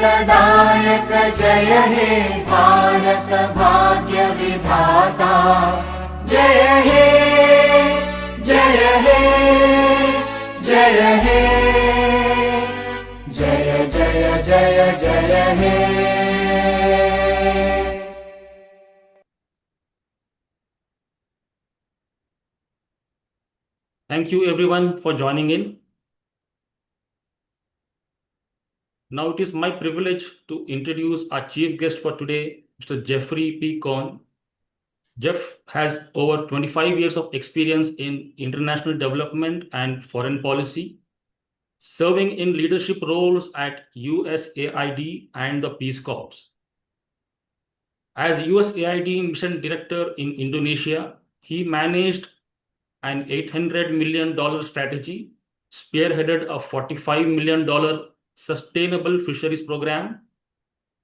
मंगलदायक जय हे भारत भाग्य विधाता। जय हे जय हे जय हे जय जय जय जय हे। Thank you everyone for joining in. Now it is my privilege to introduce our chief guest for today, Mr. Jeffrey P. Cohn. Jeff has over 25 years of experience in international development and foreign policy, serving in leadership roles at USAID and the Peace Corps. As USAID Mission Director in Indonesia, he managed an $800 million strategy, spearheaded a $45 million sustainable fisheries program,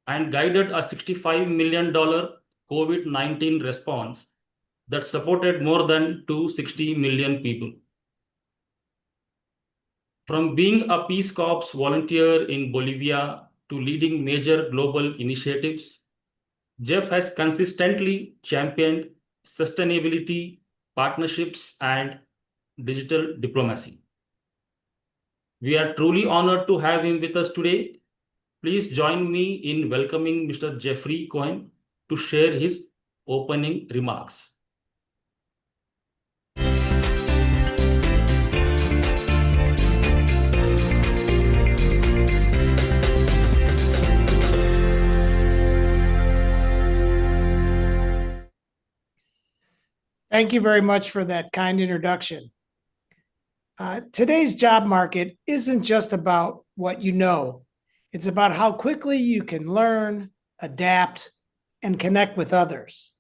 and guided a $65 million COVID-19 response that supported more than 260 million people. From being a Peace Corps volunteer in Bolivia to leading major global initiatives, Jeff has consistently championed sustainability, partnerships, and digital diplomacy. We are truly honored to have him with us today. Please join me in welcoming Mr. Jeffrey Cohn to share his opening remarks. Thank you very much for that kind introduction. Today's job market isn't just about what you know. It's about how quickly you can learn, adapt, and connect with others.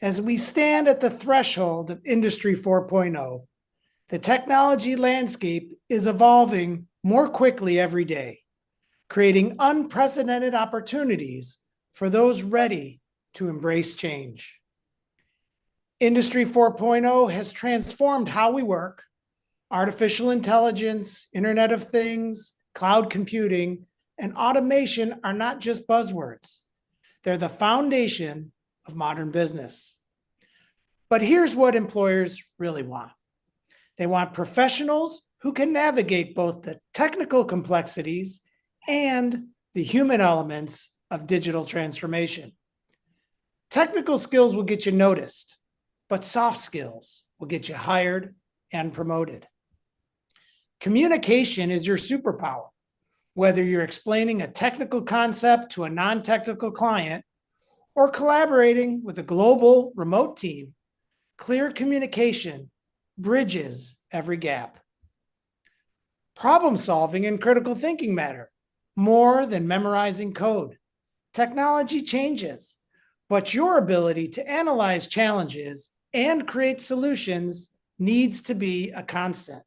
As we stand at the threshold of Industry 4.0, the technology landscape is evolving more quickly every day, creating unprecedented opportunities for those ready to embrace change. Industry 4.0 has transformed how we work. Artificial intelligence, Internet of Things, cloud computing, and automation are not just buzzwords. They're the foundation of modern business. But here's what employers really want. They want professionals who can navigate both the technical complexities and the human elements of digital transformation. Technical skills will get you noticed, but soft skills will get you hired and promoted. Communication is your superpower. Whether you're explaining a technical concept to a non-technical client or collaborating with a global remote team, clear communication bridges every gap. Problem solving and critical thinking matter more than memorizing code. Technology changes, but your ability to analyze challenges and create solutions needs to be a constant.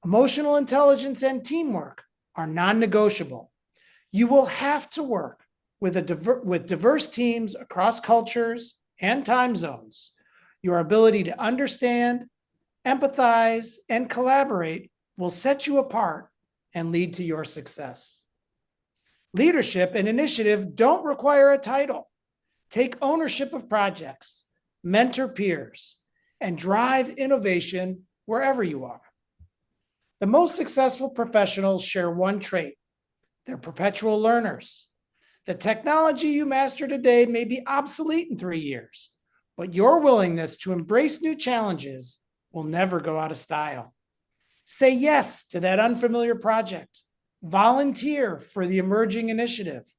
Emotional intelligence and teamwork are non-negotiable. You will have to work with diverse teams across cultures and time zones. Your ability to understand, empathize, and collaborate will set you apart and lead to your success. Leadership and initiative don't require a title. Take ownership of projects, mentor peers, and drive innovation wherever you are. The most successful professionals share one trait. They're perpetual learners. The technology you master today may be obsolete in 3 years, but your willingness to embrace new challenges will never go out of style. Say yes to that unfamiliar project. Volunteer for the emerging initiative.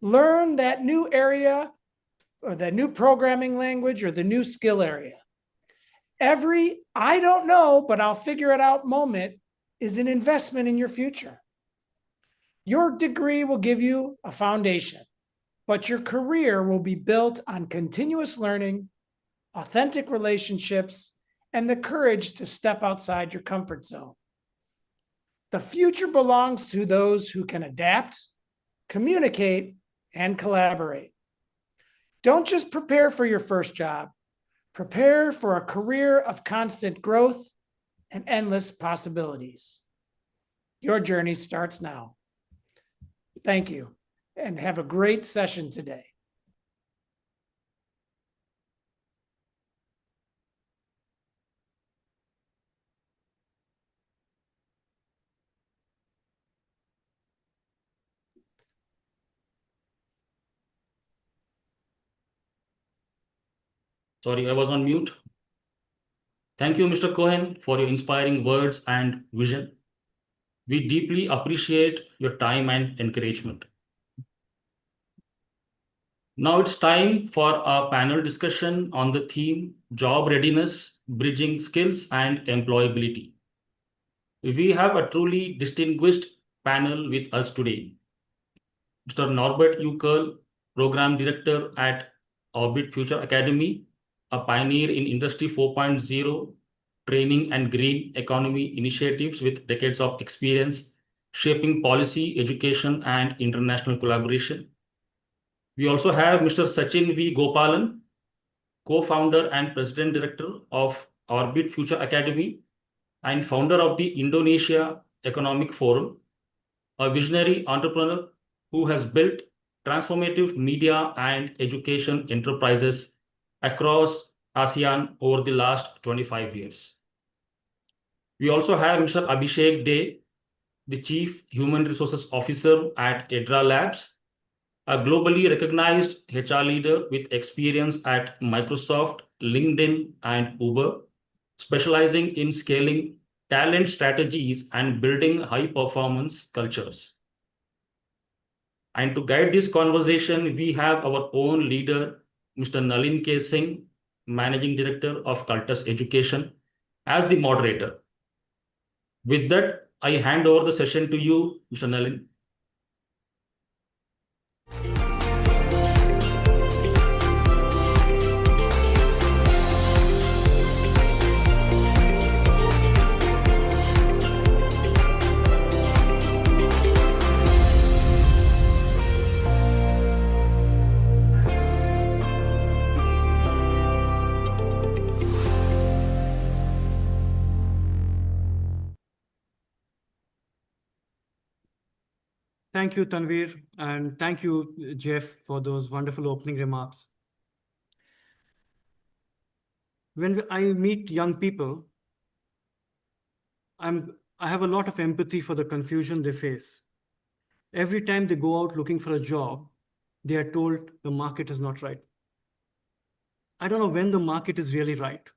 Learn that new area or that new programming language or the new skill area. Every I don't know, but I'll figure it out moment is an investment in your future. Your degree will give you a foundation, but your career will be built on continuous learning, authentic relationships, and the courage to step outside your comfort zone. The future belongs to those who can adapt, communicate, and collaborate. Don't just prepare for your first job. Prepare for a career of constant growth and endless possibilities. Your journey starts now. Thank you, and have a great session today. Sorry, I was on mute. Thank you, Mr. Cohen, for your inspiring words and vision. We deeply appreciate your time and encouragement. Now it's time for a panel discussion on the theme Job Readiness, Bridging Skills and Employability. We have a truly distinguished panel with us today. Mr. Norbert Uckerl, Program Director at Orbit Future Academy, a pioneer in Industry 4.0 training and green economy initiatives with decades of experience shaping policy, education, and international collaboration. We also have Mr. Sachin V. Gopalan, co-founder and president director of Orbit Future Academy and founder of the Indonesia Economic Forum, a visionary entrepreneur who has built transformative media and education enterprises across ASEAN over the last 25 years. We also have Mr. Abhishek Dey, the Chief Human Resources Officer at EDRA Labs, a globally recognized HR leader with experience at Microsoft, LinkedIn, and Uber, specializing in scaling talent strategies and building high-performance cultures. And to guide this conversation, we have our own leader, Mr. Nalin K. Singh, Managing Director of Cultus Education, as the moderator. With that, I hand over the session to you, Mr. Nalin. Thank you, Tanvir, and thank you, Jeff, for those wonderful opening remarks. When I meet young people, I have a lot of empathy for the confusion they face. Every time they go out looking for a job, they are told the market is not right. I don't know when the market is really right.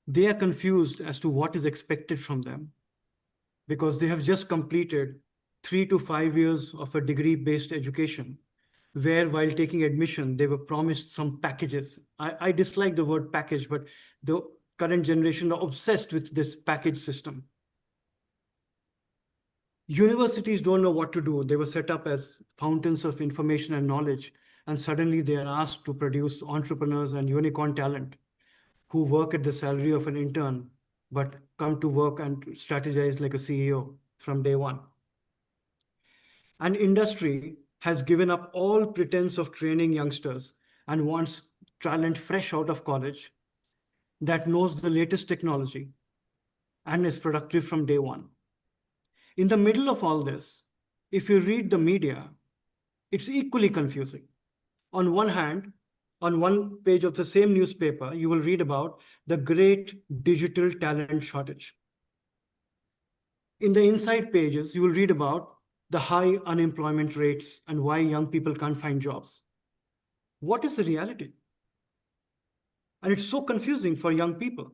They are confused as to what is expected from them because they have just completed 3 to 5 years of a degree-based education, where while taking admission, they were promised some packages. I dislike the word package, but the current generation are obsessed with this package system. Universities don't know what to do. They were set up as fountains of information and knowledge, and suddenly they are asked to produce entrepreneurs and unicorn talent who work at the salary of an intern, but come to work and strategize like a CEO from day one. An industry has given up all pretense of training youngsters and wants talent fresh out of college that knows the latest technology and is productive from day one. In the middle of all this, if you read the media, it's equally confusing. On one hand, on one page of the same newspaper, you will read about the great digital talent shortage. In the inside pages, you will read about the high unemployment rates and why young people can't find jobs. What is the reality? And it's so confusing for young people.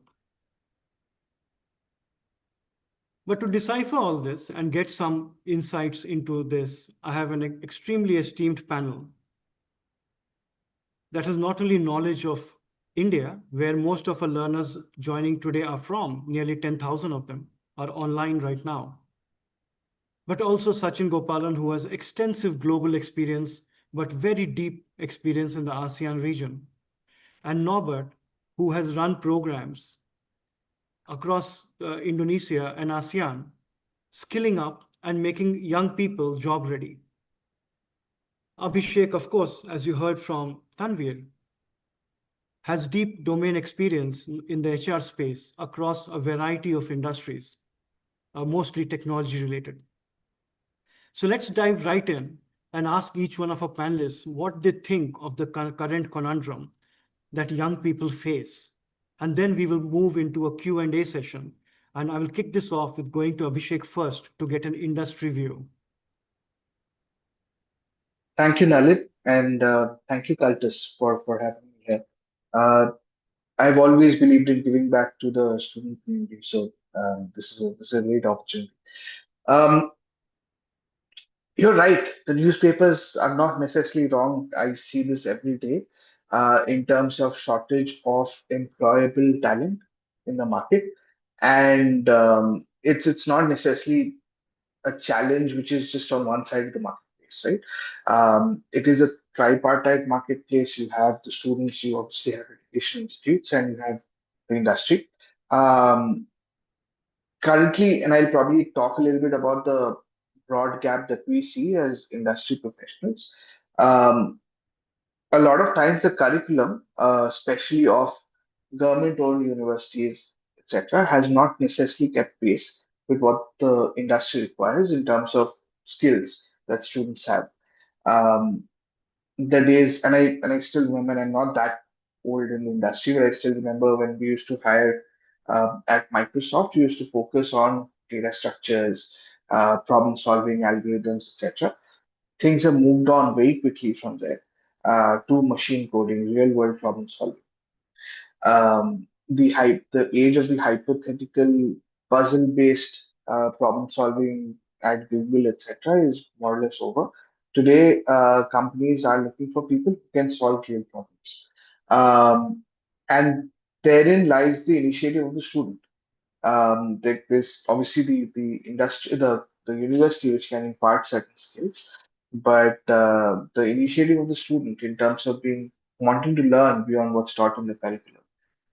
But to decipher all this and get some insights into this, I have an extremely esteemed panel that has not only knowledge of India, where most of our learners joining today are from, nearly 10,000 of them are online right now, but also Sachin Gopalan, who has extensive global experience, but very deep experience in the ASEAN region. And Norbert, who has run programs across Indonesia and ASEAN, skilling up and making young people job ready. Abhishek, of course, as you heard from Tanvir, has deep domain experience in the HR space across a variety of industries, mostly technology related. So let's dive right in and ask each one of our panelists what they think of the current conundrum that young people face. And then we will move into a Q&A session. And I will kick this off with going to Abhishek first to get an industry view. Thank you, Lalit, and thank you, Cultus, for having me here. Uh, I've always believed in giving back to the student community, so this is a great opportunity. Um, you're right. The newspapers are not necessarily wrong. I see this every day in terms of shortage of employable talent in the market, and it's not necessarily a challenge which is just on one side of the marketplace, right? It is a tripartite marketplace. You have the students, you obviously have education institutes, and you have the industry. Um, Currently, and I'll probably talk a little bit about the broad gap that we see as industry professionals. Um, a lot of times, the curriculum, especially of government-owned universities, etc., has not necessarily kept pace with what the industry requires in terms of skills that students have. Um, the days, and I still remember, and I'm not that old in the industry, but I still remember when we used to hire at Microsoft, we used to focus on data structures, problem solving algorithms, etc. Things have moved on very quickly from there to machine coding, real world problem solving. The age of the hypothetical puzzle based problem solving at Google, etc., is more or less over. Today, companies are looking for people who can solve real problems. And therein lies the initiative of the student. There's obviously the industry, the university which can impart certain skills, but the initiative of the student in terms of being wanting to learn beyond what's taught in the curriculum,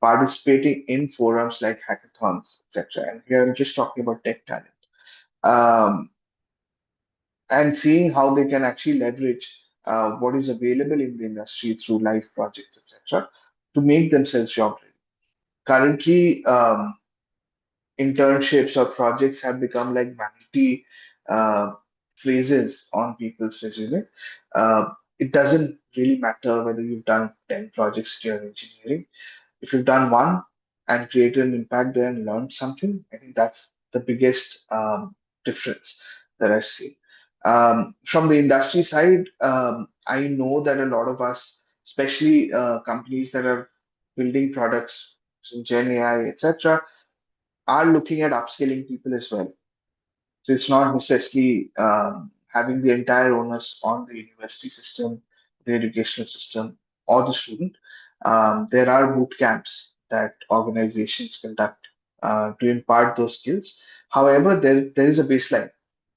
participating in forums like hackathons, etc. And here I'm just talking about tech talent, um, and seeing how they can actually leverage what is available in the industry through live projects, etc., to make themselves job ready. Currently, internships or projects have become like vanity uh, phrases on people's resume. It doesn't really matter whether you've done 10 projects in your engineering. If you've done one and created an impact there and learned something, I think that's the biggest difference that I've seen. From the industry side, I know that a lot of us, especially companies that are building products in Gen AI, etc., are looking at upskilling people as well. So it's not necessarily having the entire onus on the university system, the educational system, or the student. There are boot camps that organizations conduct to impart those skills. However, there is a baseline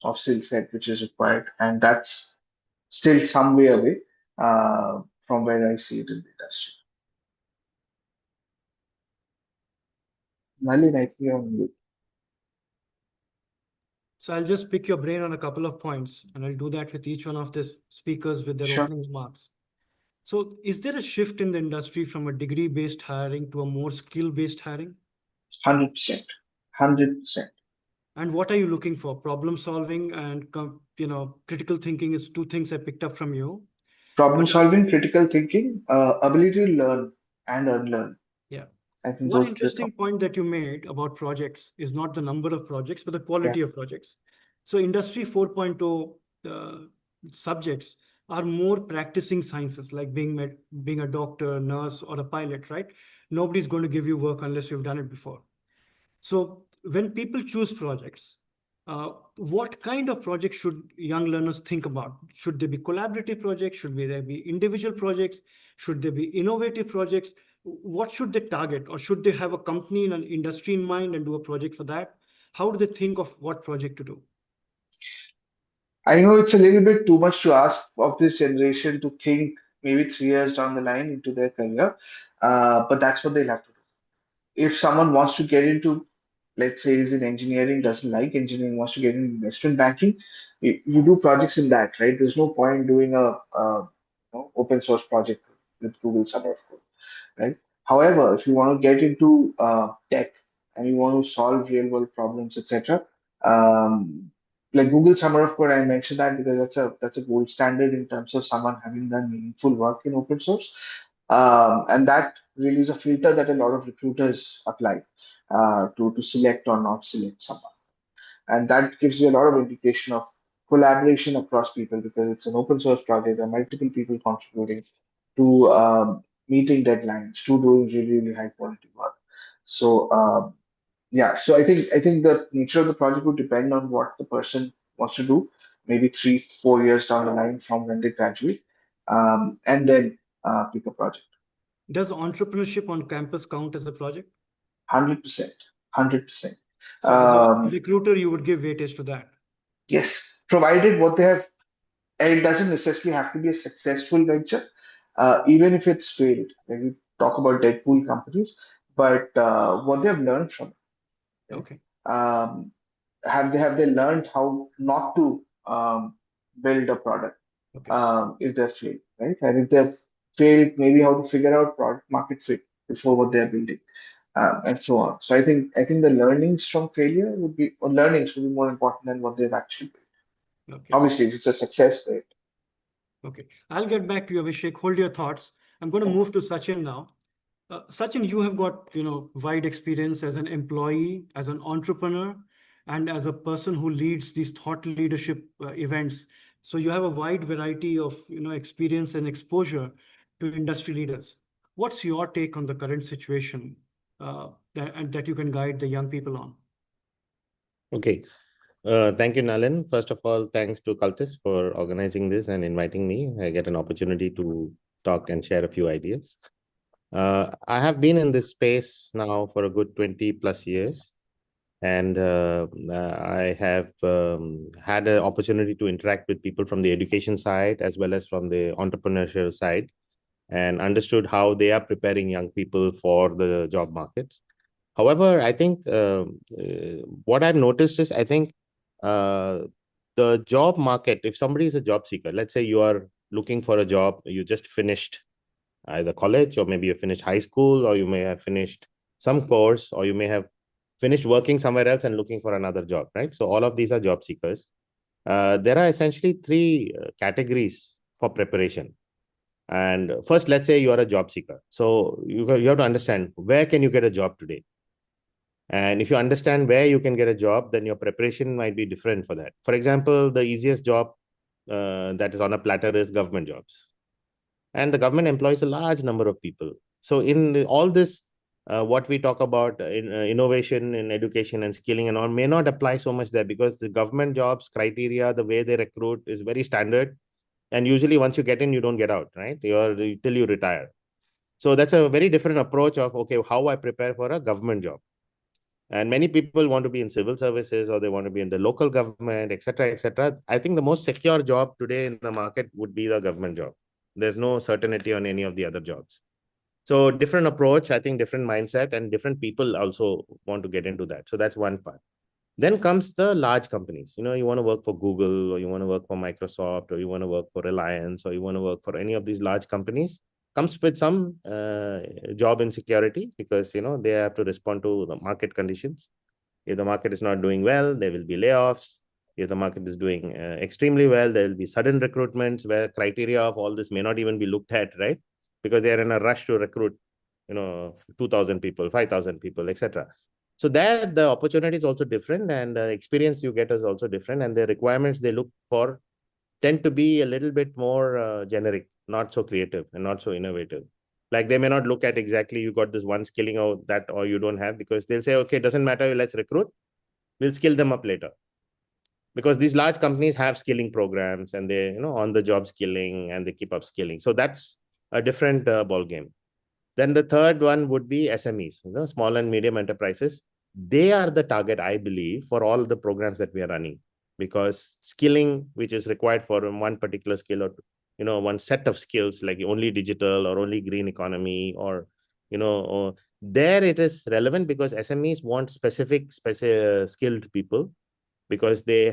of skill set which is required, and that's still some way away from where I see it in the industry. Malin, I think you're on mute. So I'll just pick your brain on a couple of points, and I'll do that with each one of the speakers with their Sure. opening remarks. So is there a shift in the industry from a degree-based hiring to a more skill-based hiring? 100%. 100%. And what are you looking for? Problem solving and critical thinking is two things I picked up from you. Problem solving, critical thinking, ability to learn and unlearn. Yeah. I think One those are the interesting top. point that you made about projects is not the number of projects, but the quality of projects. So Industry 4.0 subjects are more practicing sciences, like being a doctor, nurse, or a pilot, right? Nobody's going to give you work unless you've done it before. So when people choose projects, what kind of projects should young learners think about? Should they be collaborative projects? Should they be individual projects? Should they be innovative projects? What should they target? Or should they have a company and an industry in mind and do a project for that? How do they think of what project to do? I know it's a little bit too much to ask of this generation to think maybe 3 years down the line into their career, but that's what they'll have to do. If someone wants to get into, let's say, is in engineering, doesn't like engineering, wants to get into investment banking, you do projects in that, right? There's no point doing a open source project with Google Summer of Code, right? However, if you want to get into tech and you want to solve real world problems, etc., like Google Summer of Code, I mentioned that because that's a gold standard in terms of someone having done meaningful work in open source, and that really is a filter that a lot of recruiters apply to select or not select someone, and that gives you a lot of indication of collaboration across people because it's an open source project. There are multiple people contributing to meeting deadlines, to doing really really high quality work. So yeah, so I think the nature of the project would depend on what the person wants to do, maybe 3 4 years down the line from when they graduate, and then pick a project. Does entrepreneurship on campus count as a project? 100%, 100%. So as a recruiter, you would give weightage to that. Yes, provided what they have, and it doesn't necessarily have to be a successful venture, even if it's failed. Like we talk about Deadpool companies, but what they have learned from it, right? Okay. Have they learned how not to build a product Okay. if they've failed, right? And if they've failed, maybe how to figure out product market fit before what they're building, and so on. So I think the learnings from failure would be, or learnings would be more important than what they've actually built. Okay. Obviously, if it's a success rate. Okay. I'll get back to you, Abhishek. Hold your thoughts. I'm going to move to Sachin now. Sachin, you have got, wide experience as an employee, as an entrepreneur, and as a person who leads these thought leadership events. So you have a wide variety of, experience and exposure to industry leaders. What's your take on the current situation that you can guide the young people on? Okay. Thank you, Nalin. First of all, thanks to Cultus for organizing this and inviting me. I get an opportunity to talk and share a few ideas. I have been in this space now for a good 20 plus years, and I have had an opportunity to interact with people from the education side as well as from the entrepreneurial side, and understood how they are preparing young people for the job market. However, I think what I've noticed is, I think the job market, if somebody is a job seeker, let's say you are looking for a job, you just finished either college, or maybe you finished high school, or you may have finished some course, or you may have finished working somewhere else and looking for another job, right? So all of these are job seekers. There are essentially three categories for preparation. And first, let's say you are a job seeker. So you have to understand, where can you get a job today? And if you understand where you can get a job, then your preparation might be different for that. For example, the easiest job that is on a platter is government jobs. And the government employs a large number of people. So in all this, what we talk about in innovation in education and skilling and all may not apply so much there, because the government jobs criteria, the way they recruit is very standard. And usually once you get in, you don't get out, right? Till you retire. So that's a very different approach of, okay, how I prepare for a government job. And many people want to be in civil services, or they want to be in the local government, etc., etc. I think the most secure job today in the market would be the government job. There's no certainty on any of the other jobs. So different approach, I think different mindset, and different people also want to get into that. So that's one part. Then comes the large companies. You want to work for Google, or you want to work for Microsoft, or you want to work for Reliance, or you want to work for any of these large companies. Comes with some job insecurity, because they have to respond to the market conditions. If the market is not doing well, there will be layoffs. If the market is doing extremely well, there will be sudden recruitments where criteria of all this may not even be looked at, right? Because they are in a rush to recruit 2,000 people, 5,000 people, etc. So there the opportunity is also different, and the experience you get is also different, and the requirements they look for tend to be a little bit more generic, not so creative and not so innovative. Like they may not look at exactly, you got this one skilling out that, or you don't have, because they'll say, okay, doesn't matter, let's recruit, we'll skill them up later. Because these large companies have skilling programs, and they, on the job skilling, and they keep up skilling. So that's a different ball game. Then the third one would be SMEs, small and medium enterprises. They are the target, I believe, for all the programs that we are running, because skilling, which is required for one particular skill, or one set of skills, like only digital or only green economy, or there it is relevant, because SMEs want specific skilled people, because they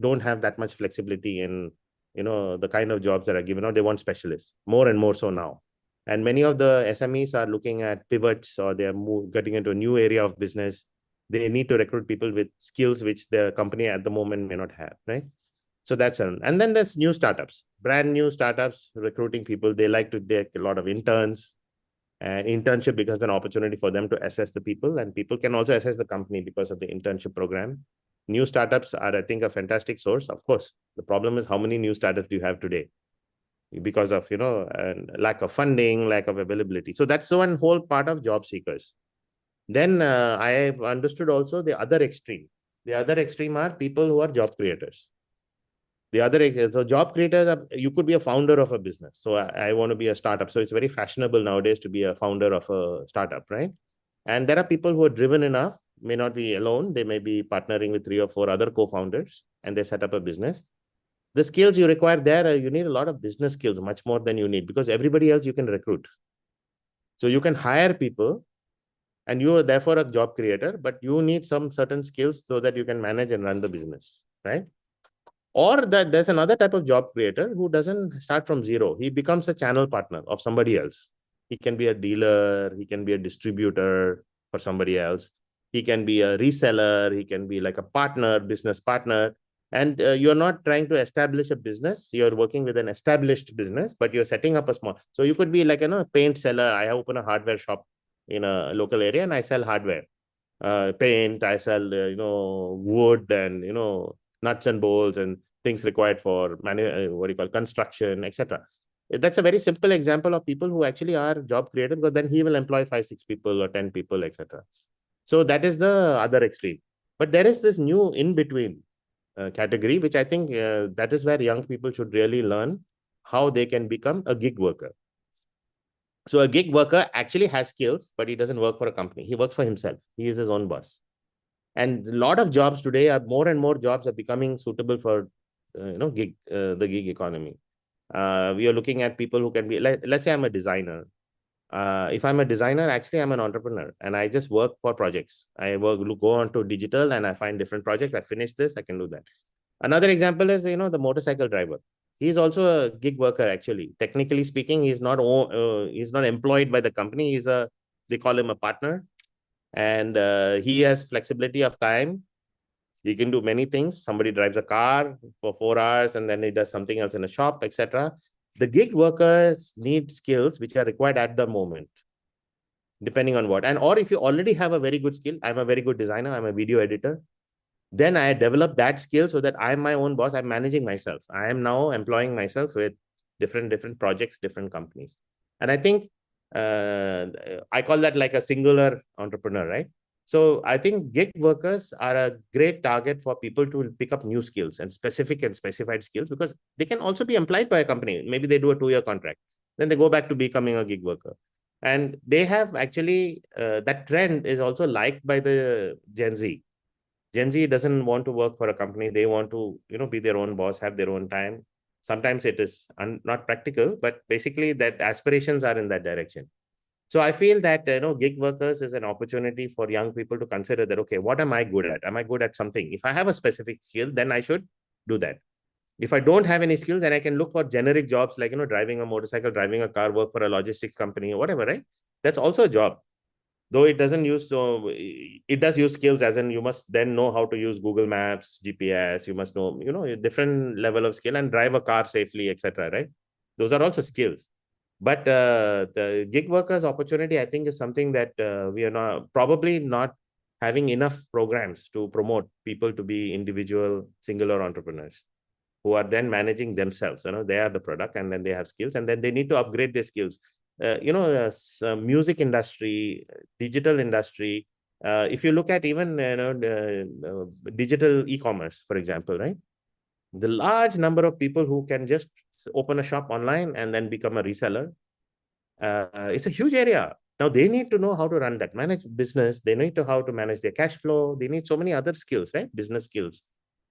don't have that much flexibility in the kind of jobs that are given out. They want specialists more and more so now. And many of the SMEs are looking at pivots, or they are getting into a new area of business, they need to recruit people with skills which the company at the moment may not have, right? So that's and then there's new startups, brand new startups recruiting people. They like to take a lot of interns, and internship becomes an opportunity for them to assess the people, and people can also assess the company because of the internship program. New startups are, I think, a fantastic source. Of course, the problem is how many new startups do you have today because of, lack of funding, lack of availability. So that's one whole part of job seekers. Then I have understood also the other extreme. The other extreme are people who are job creators. So job creators are, you could be a founder of a business. So I want to be a startup. So it's very fashionable nowadays to be a founder of a startup, right? And there are people who are driven enough, may not be alone. They may be partnering with 3 or 4 other co-founders, and they set up a business. The skills you require there, you need a lot of business skills, much more than you need, because everybody else you can recruit. So you can hire people, and you are therefore a job creator, but you need some certain skills so that you can manage and run the business, right? Or that there's another type of job creator who doesn't start from zero. He becomes a channel partner of somebody else. He can be a dealer, he can be a distributor for somebody else. He can be a reseller, he can be like a partner, business partner. And you're not trying to establish a business. You're working with an established business, but you're setting up a small. So you could be like, a paint seller. I open a hardware shop in a local area and I sell hardware. Paint, I sell, wood and, nuts and bolts and things required for construction, etc. That's a very simple example of people who actually are job creators, because then he will employ 5, 6 people or 10 people, etc. So that is the other extreme. But there is this new in-between category, which I think that is where young people should really learn how they can become a gig worker. So a gig worker actually has skills, but he doesn't work for a company. He works for himself. He is his own boss. And a lot of jobs today are more and more jobs are becoming suitable for, the gig economy. We are looking at people who can be, let's say I'm a designer. If I'm a designer, actually I'm an entrepreneur and I just work for projects. I go on to digital and I find different projects. I finish this, I can do that. Another example is, the motorcycle driver. He's also a gig worker, actually. Technically speaking, he's not employed by the company. They call him a partner. And he has flexibility of time. He can do many things. Somebody drives a car for 4 hours and then he does something else in a shop, etc. The gig workers need skills which are required at the moment, depending on what. Or if you already have a very good skill, I'm a very good designer, I'm a video editor, then I develop that skill so that I'm my own boss. I'm managing myself. I am now employing myself with different projects, different companies. And I think I call that like a singular entrepreneur, right? So I think gig workers are a great target for people to pick up new skills and specific and specified skills, because they can also be employed by a company. Maybe they do a 2-year contract, then they go back to becoming a gig worker. And they have actually, that trend is also liked by the Gen Z. Gen Z doesn't want to work for a company. They want to, be their own boss, have their own time. Sometimes it is not practical, but basically that aspirations are in that direction. So I feel that, gig workers is an opportunity for young people to consider that, okay, what am I good at? Am I good at something? If I have a specific skill, then I should do that. If I don't have any skills, then I can look for generic jobs like, driving a motorcycle, driving a car, work for a logistics company or whatever, right? That's also a job. Though it doesn't use, so it does use skills, as in you must then know how to use Google Maps, GPS, you must know, a different level of skill and drive a car safely, etc. Right? Those are also skills. But the gig workers opportunity, I think, is something that we are probably not having enough programs to promote people to be individual, singular entrepreneurs who are then managing themselves. They are the product and then they have skills and then they need to upgrade their skills. Music industry, digital industry. If you look at even digital e-commerce, for example, right? The large number of people who can just open a shop online and then become a reseller. It's a huge area. Now they need to know how to run that, manage business. They need to how to manage their cash flow. They need so many other skills, right? Business skills.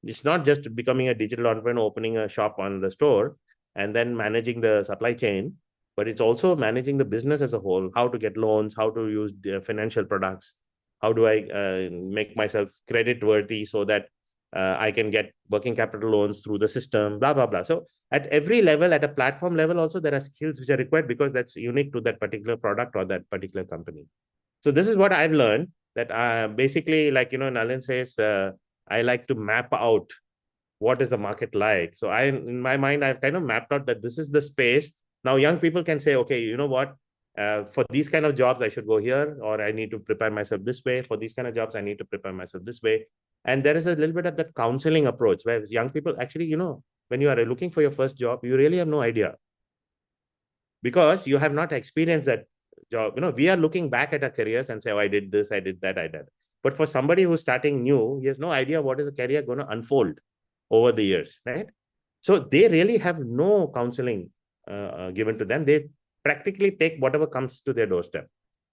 It's not just becoming a digital entrepreneur, opening a shop on the store and then managing the supply chain, but it's also managing the business as a whole, how to get loans, how to use financial products, how do I make myself credit worthy so that I can get working capital loans through the system, blah, blah, blah. So at every level, at a platform level also, there are skills which are required because that's unique to that particular product or that particular company. So this is what I've learned. that basically, like, Nalin says, I like to map out what is the market like. So in my mind, I've kind of mapped out that this is the space. Now, young people can say, okay, you know what? For these kind of jobs, I should go here, or I need to prepare myself this way. For these kind of jobs, I need to prepare myself this way. And there is a little bit of that counseling approach where young people actually, when you are looking for your first job, you really have no idea because you have not experienced that job. We are looking back at our careers and say, oh, I did this, I did that, I did. But for somebody who's starting new, he has no idea what is the career going to unfold over the years, right? So they really have no counseling given to them. They practically take whatever comes to their doorstep.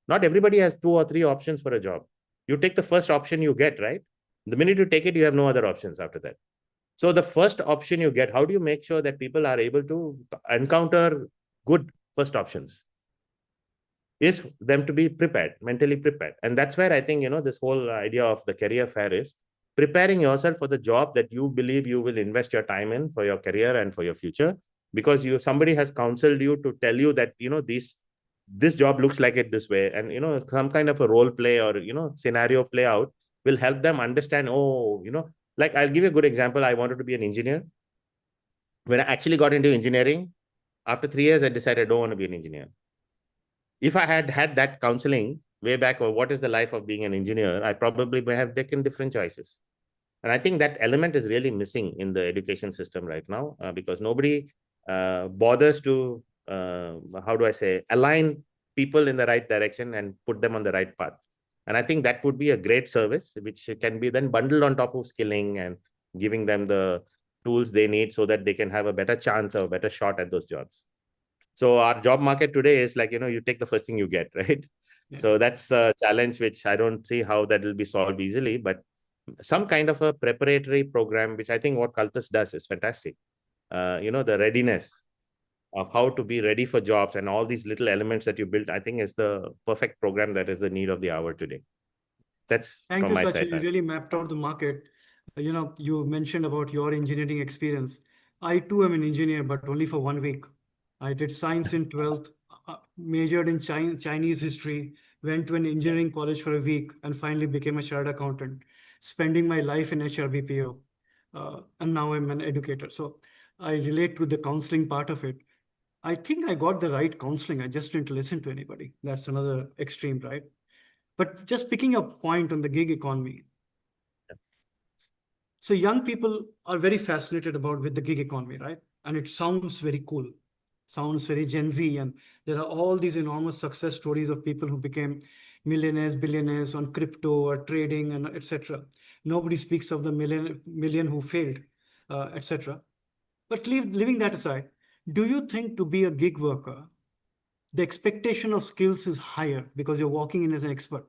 Not everybody has 2 or 3 options for a job. You take the first option you get, right? The minute you take it, you have no other options after that. So the first option you get, how do you make sure that people are able to encounter good first options? Is them to be prepared, mentally prepared. And that's where I think, this whole idea of the career fair is preparing yourself for the job that you believe you will invest your time in for your career and for your future, because somebody has counseled you to tell you that, this job looks like it this way. And, some kind of a role play or, scenario play out will help them understand, like I'll give you a good example. I wanted to be an engineer. When I actually got into engineering, after 3 years, I decided I don't want to be an engineer. If I had had that counseling way back, or what is the life of being an engineer, I probably may have taken different choices. And I think that element is really missing in the education system right now, because nobody bothers to, how do I say, align people in the right direction and put them on the right path. And I think that would be a great service, which can be then bundled on top of skilling and giving them the tools they need so that they can have a better chance or a better shot at those jobs. So our job market today is like, you take the first thing you get, right? Yeah. So that's a challenge which I don't see how that will be solved easily, but some kind of a preparatory program, which I think what Cultus does is fantastic. The readiness of how to be ready for jobs and all these little elements that you built, I think is the perfect program that is the need of the hour today. That's Thank from you, my Sachin. side. You really mapped out the market. You mentioned about your engineering experience. I too am an engineer, but only for 1 week. I did science in 12th, majored in Chinese history, went to an engineering college for a week, and finally became a chartered accountant, spending my life in HRBPO. And now I'm an educator. So I relate to the counseling part of it. I think I got the right counseling. I just didn't listen to anybody. That's another extreme, right? But just picking up point on the gig economy. So young people are very fascinated with the gig economy, right? And it sounds very cool, sounds very Gen Z. And there are all these enormous success stories of people who became millionaires, billionaires on crypto or trading and etc. Nobody speaks of the million who failed, etc. But leaving that aside, do you think to be a gig worker, the expectation of skills is higher because you're walking in as an expert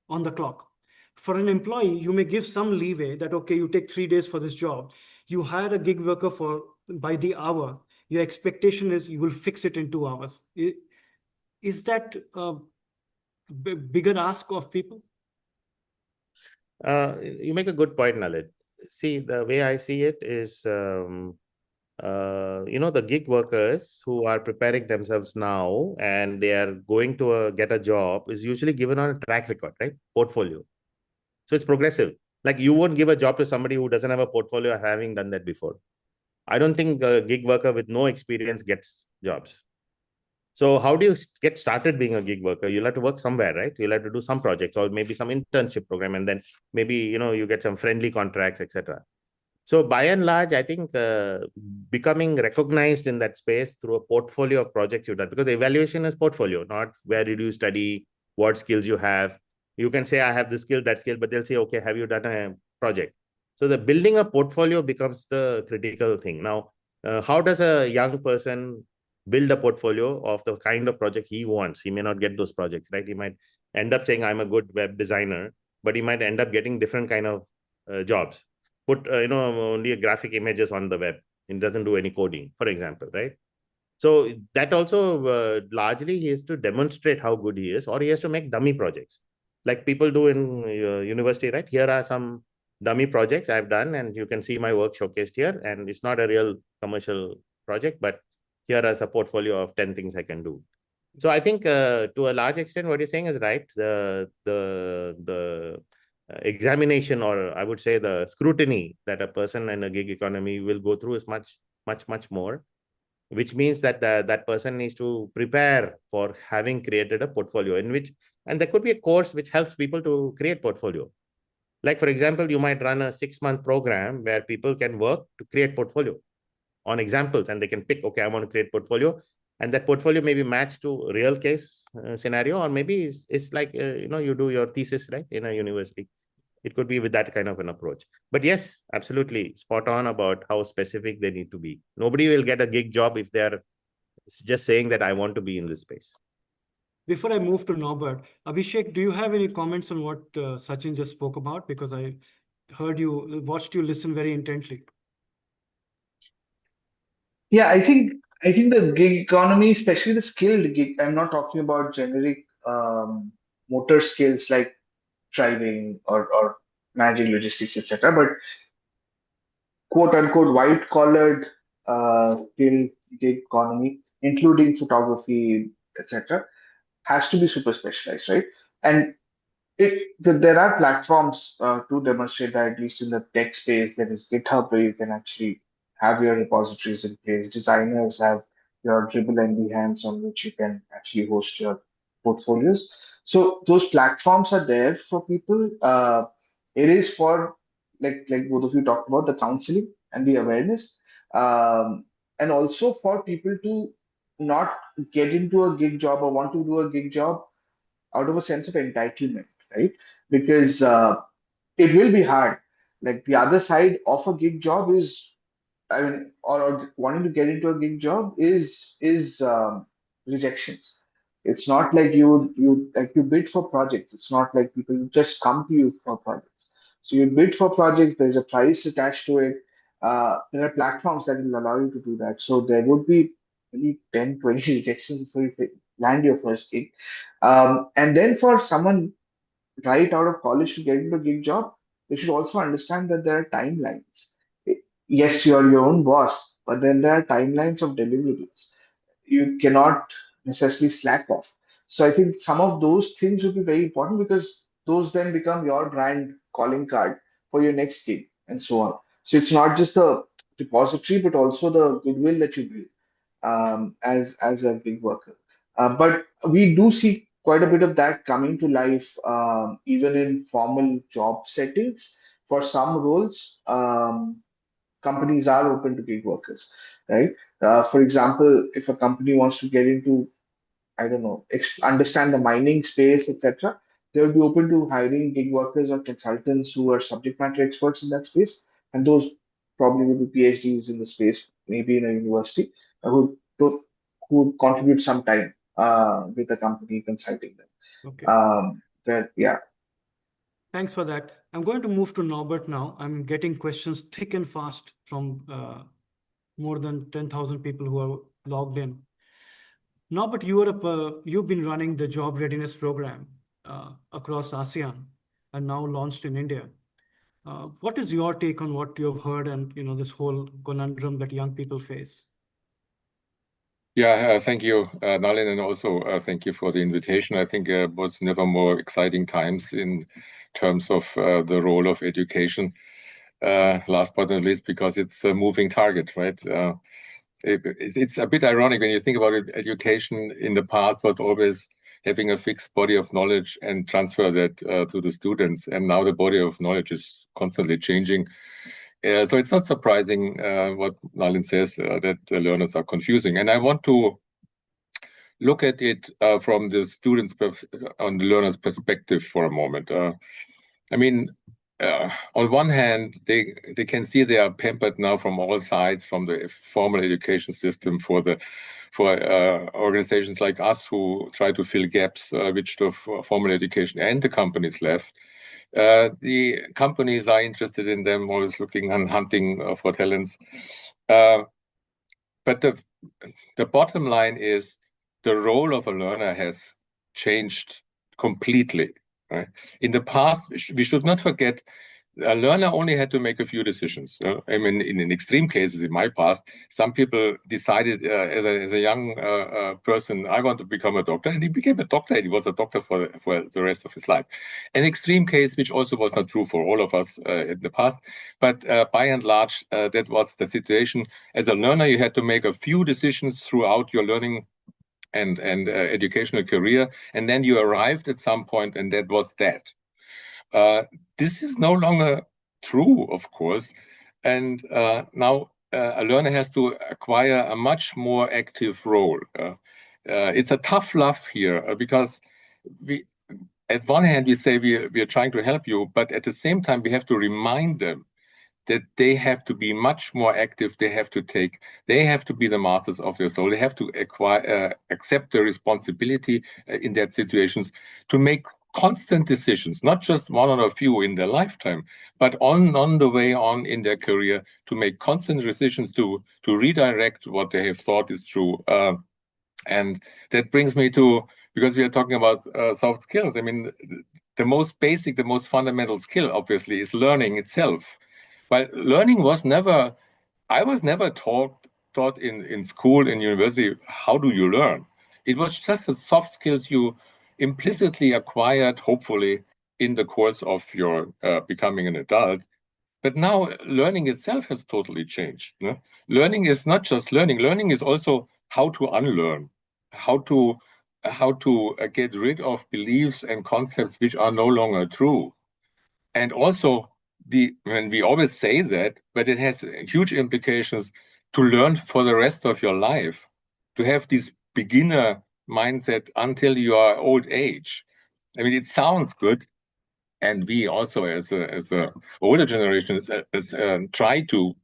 on the clock? For an employee, you may give some leeway that, okay, you take 3 days for this job. You hire a gig worker by the hour. Your expectation is you will fix it in 2 hours. Is that a bigger ask of people? You make a good point, Nalit. See, the way I see it is, the gig workers who are preparing themselves now and they are going to get a job is usually given on a track record, right? Portfolio. So it's progressive. Like you won't give a job to somebody who doesn't have a portfolio having done that before. I don't think a gig worker with no experience gets jobs. So how do you get started being a gig worker? You'll have to work somewhere, right? You'll have to do some projects or maybe some internship program, and then maybe, you get some friendly contracts, etc. So by and large, I think becoming recognized in that space through a portfolio of projects you've done, because the evaluation is portfolio, not where did you study, what skills you have. You can say, I have this skill, that skill, but they'll say, okay, have you done a project? So the building a portfolio becomes the critical thing. Now, how does a young person build a portfolio of the kind of project he wants? He may not get those projects, right? He might end up saying, I'm a good web designer, but he might end up getting different kind of jobs. Put, only graphic images on the web. It doesn't do any coding, for example, right? So that also largely he has to demonstrate how good he is, or he has to make dummy projects like people do in university, right? Here are some dummy projects I've done, and you can see my work showcased here. And it's not a real commercial project, but here is a portfolio of 10 things I can do. So I think to a large extent, what you're saying is right. The examination, or I would say the scrutiny that a person in a gig economy will go through is much more, which means that that person needs to prepare for having created a portfolio in which, and there could be a course which helps people to create portfolio. Like, for example, you might run a 6-month program where people can work to create portfolio on examples, and they can pick, okay, I want to create portfolio, and that portfolio may be matched to real case scenario, or maybe it's like, you do your thesis, right, in a university. It could be with that kind of an approach. But yes, absolutely spot on about how specific they need to be. Nobody will get a gig job if they're just saying that I want to be in this space. Before I move to Norbert, Abhishek, do you have any comments on what Sachin just spoke about? Because I watched you listen very intently. Yeah, I think the gig economy, especially the skilled gig, I'm not talking about generic motor skills like driving or managing logistics, etc. But quote unquote white collared skilled gig economy, including photography, etc., has to be super specialized, right? And there are platforms to demonstrate that, at least in the tech space. There is GitHub where you can actually have your repositories in place. Designers have your Dribble and Behance on which you can actually host your portfolios. So those platforms are there for people. It is for, like both of you talked about, the counseling and the awareness, and also for people to not get into a gig job or want to do a gig job out of a sense of entitlement, right? Because it will be hard. Like the other side of a gig job is, I mean, or wanting to get into a gig job is rejections. It's not like you bid for projects. It's not like people just come to you for projects. So you bid for projects. There's a price attached to it. There are platforms that will allow you to do that. So there would be maybe 10, 20 rejections before you land your first gig. And then for someone right out of college to get into a gig job, they should also understand that there are timelines. Yes, you are your own boss, but then there are timelines of deliverables. You cannot necessarily slack off. So I think some of those things will be very important, because those then become your brand calling card for your next gig and so on. So it's not just the repository, but also the goodwill that you build as a gig worker. But we do see quite a bit of that coming to life, even in formal job settings. For some roles, companies are open to gig workers, right? For example, if a company wants to get into, I don't know, understand the mining space, etc., they will be open to hiring gig workers or consultants who are subject matter experts in that space, and those probably would be PhDs in the space, maybe in a university, who would contribute some time with the company consulting them. Okay. Yeah. Thanks for that. I'm going to move to Norbert now. I'm getting questions thick and fast from more than 10,000 people who are logged in. Norbert, you've been running the job readiness program across ASEAN and now launched in India. What is your take on what you've heard and this whole conundrum that young people face? Yeah, thank you, Nalin, and also thank you for the invitation. I think it was never more exciting times in terms of the role of education. Last but not least, because it's a moving target, right? It's a bit ironic when you think about it. Education in the past was always having a fixed body of knowledge and transfer that to the students, and now the body of knowledge is constantly changing. So it's not surprising what Nalin says, that the learners are confusing. And I want to look at it from the students' on the learner's perspective for a moment. I mean, on one hand, they can see they are pampered now from all sides, from the formal education system for organizations like us who try to fill gaps which the formal education and the companies left. The companies are interested in them, always looking and hunting for talents. But the bottom line is the role of a learner has changed completely. Right? In the past, we should not forget a learner only had to make a few decisions. I mean, in extreme cases in my past, some people decided as a young person, I want to become a doctor, and he became a doctor, and he was a doctor for the rest of his life. An extreme case, which also was not true for all of us in the past, but by and large, that was the situation. As a learner, you had to make a few decisions throughout your learning and educational career, and then you arrived at some point, and that was that. This is no longer true, of course, and now a learner has to acquire a much more active role. It's a tough love here because at one hand we say we are trying to help you, but at the same time we have to remind them that they have to be much more active. They have to be the masters of their soul. They have to accept the responsibility in that situations to make constant decisions, not just one or a few in their lifetime, but on the way on in their career, to make constant decisions to redirect what they have thought is true. And that brings me to, because we are talking about soft skills, I mean, the most basic, the most fundamental skill, obviously, is learning itself. But learning was never, I was never taught in school, in university, how do you learn? It was just the soft skills you implicitly acquired, hopefully, in the course of your becoming an adult. But now learning itself has totally changed. Learning is not just learning. Learning is also how to unlearn, how to get rid of beliefs and concepts which are no longer true. And also, when we always say that, but it has huge implications to learn for the rest of your life, to have this beginner mindset until you are old age. I mean, it sounds good, and we also, as the older generation, try to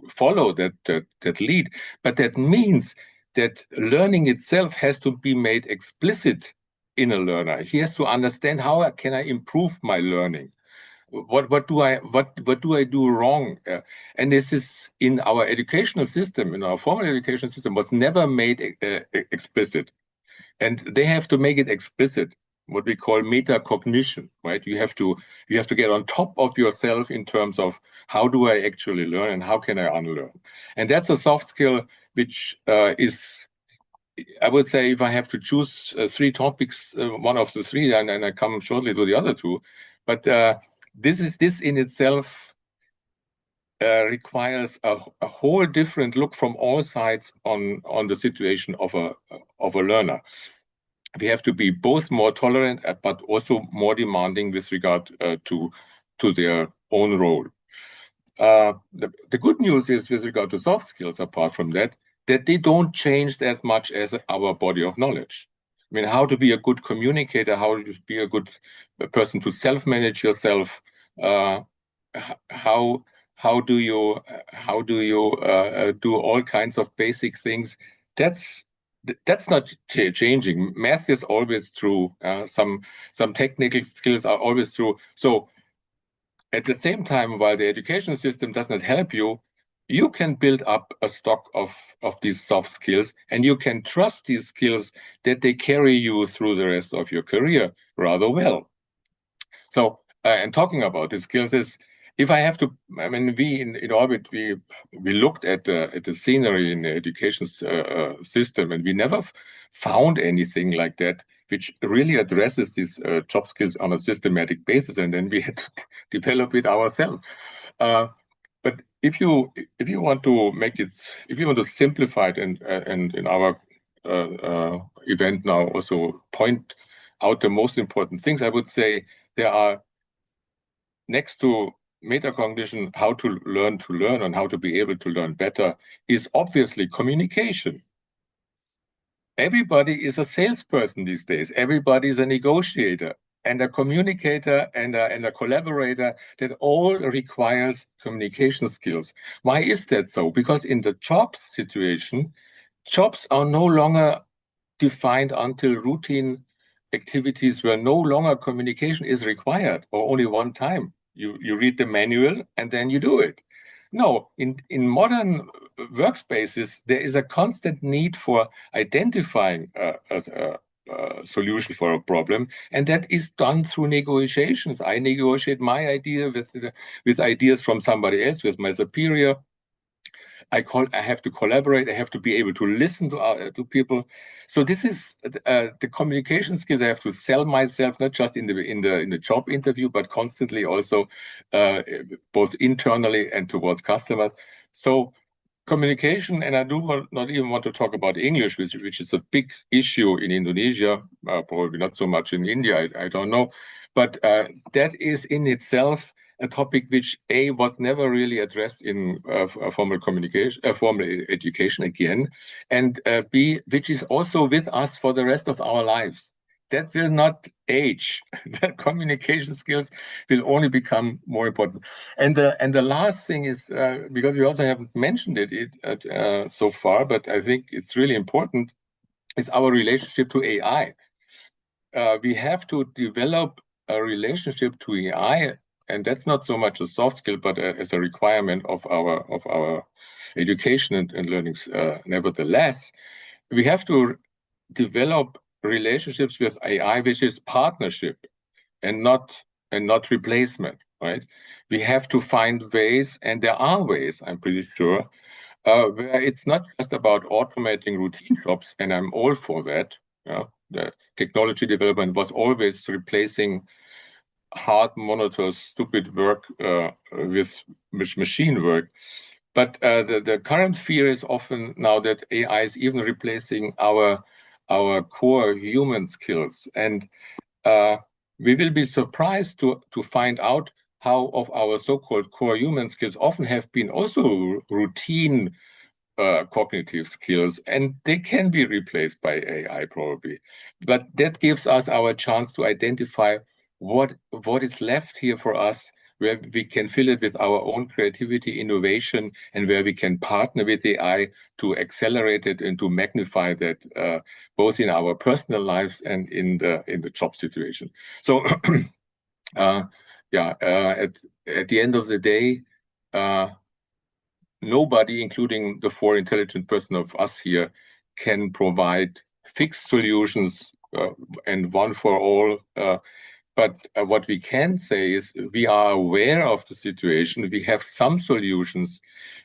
follow that lead. But that means that learning itself has to be made explicit in a learner. He has to understand, how can I improve my learning? What do I do wrong? And this is in our educational system, in our formal education system, was never made explicit. And they have to make it explicit, what we call metacognition, right? You have to get on top of yourself in terms of how do I actually learn and how can I unlearn? And that's a soft skill which is, I would say, if I have to choose three topics, one of the three, and I come shortly to the other two, but this in itself requires a whole different look from all sides on the situation of a learner. We have to be both more tolerant, but also more demanding with regard to their own role. The good news is, with regard to soft skills, apart from that they don't change as much as our body of knowledge. I mean, how to be a good communicator, how to be a good person to self-manage yourself, how do you do all kinds of basic things? That's not changing. Math is always true. Some technical skills are always true. So at the same time, while the education system does not help you, you can build up a stock of these soft skills, and you can trust these skills that they carry you through the rest of your career rather well. So, and talking about the skills is, if I have to, I mean, we in Orbit, we looked at the scenery in the education system, and we never found anything like that which really addresses these job skills on a systematic basis, and then we had to develop it ourselves. But if you want to make it, if you want to simplify it, and in our event now also point out the most important things, I would say there are, next to metacognition, how to learn and how to be able to learn better, is obviously communication. Everybody is a salesperson these days. Everybody is a negotiator and a communicator and a collaborator. That all requires communication skills. Why is that so? Because in the job situation, jobs are no longer defined until routine activities where no longer communication is required, or only one time. You read the manual and then you do it. No, in modern workspaces, there is a constant need for identifying solution for a problem, and that is done through negotiations. I negotiate my idea with ideas from somebody else, with my superior. I have to collaborate. I have to be able to listen to people. So this is the communication skills. I have to sell myself, not just in the job interview, but constantly also both internally and towards customers. So communication, and I do not even want to talk about English, which is a big issue in Indonesia, probably not so much in India. I don't know, but that is in itself a topic which was never really addressed in formal communication, formal education again, and B, which is also with us for the rest of our lives. That will not age. That communication skills will only become more important. And the last thing is, because we also haven't mentioned it so far, but I think it's really important, is our relationship to AI. We have to develop a relationship to AI, and that's not so much a soft skill, but as a requirement of our education and learning. Nevertheless, we have to develop relationships with AI, which is partnership and not replacement, right? We have to find ways, and there are ways, I'm pretty sure, where it's not just about automating routine jobs, and I'm all for that. The technology development was always replacing hard, monotonous, stupid work with machine work. But the current fear is often now that AI is even replacing our core human skills. And we will be surprised to find out how of our so-called core human skills often have been also routine cognitive skills, and they can be replaced by AI probably. But that gives us our chance to identify what is left here for us, where we can fill it with our own creativity, innovation, and where we can partner with AI to accelerate it and to magnify that both in our personal lives and in the job situation. So, at the end of the day, nobody, including the four intelligent person of us here, can provide fixed solutions and one for all. But what we can say is we are aware of the situation. We have some solutions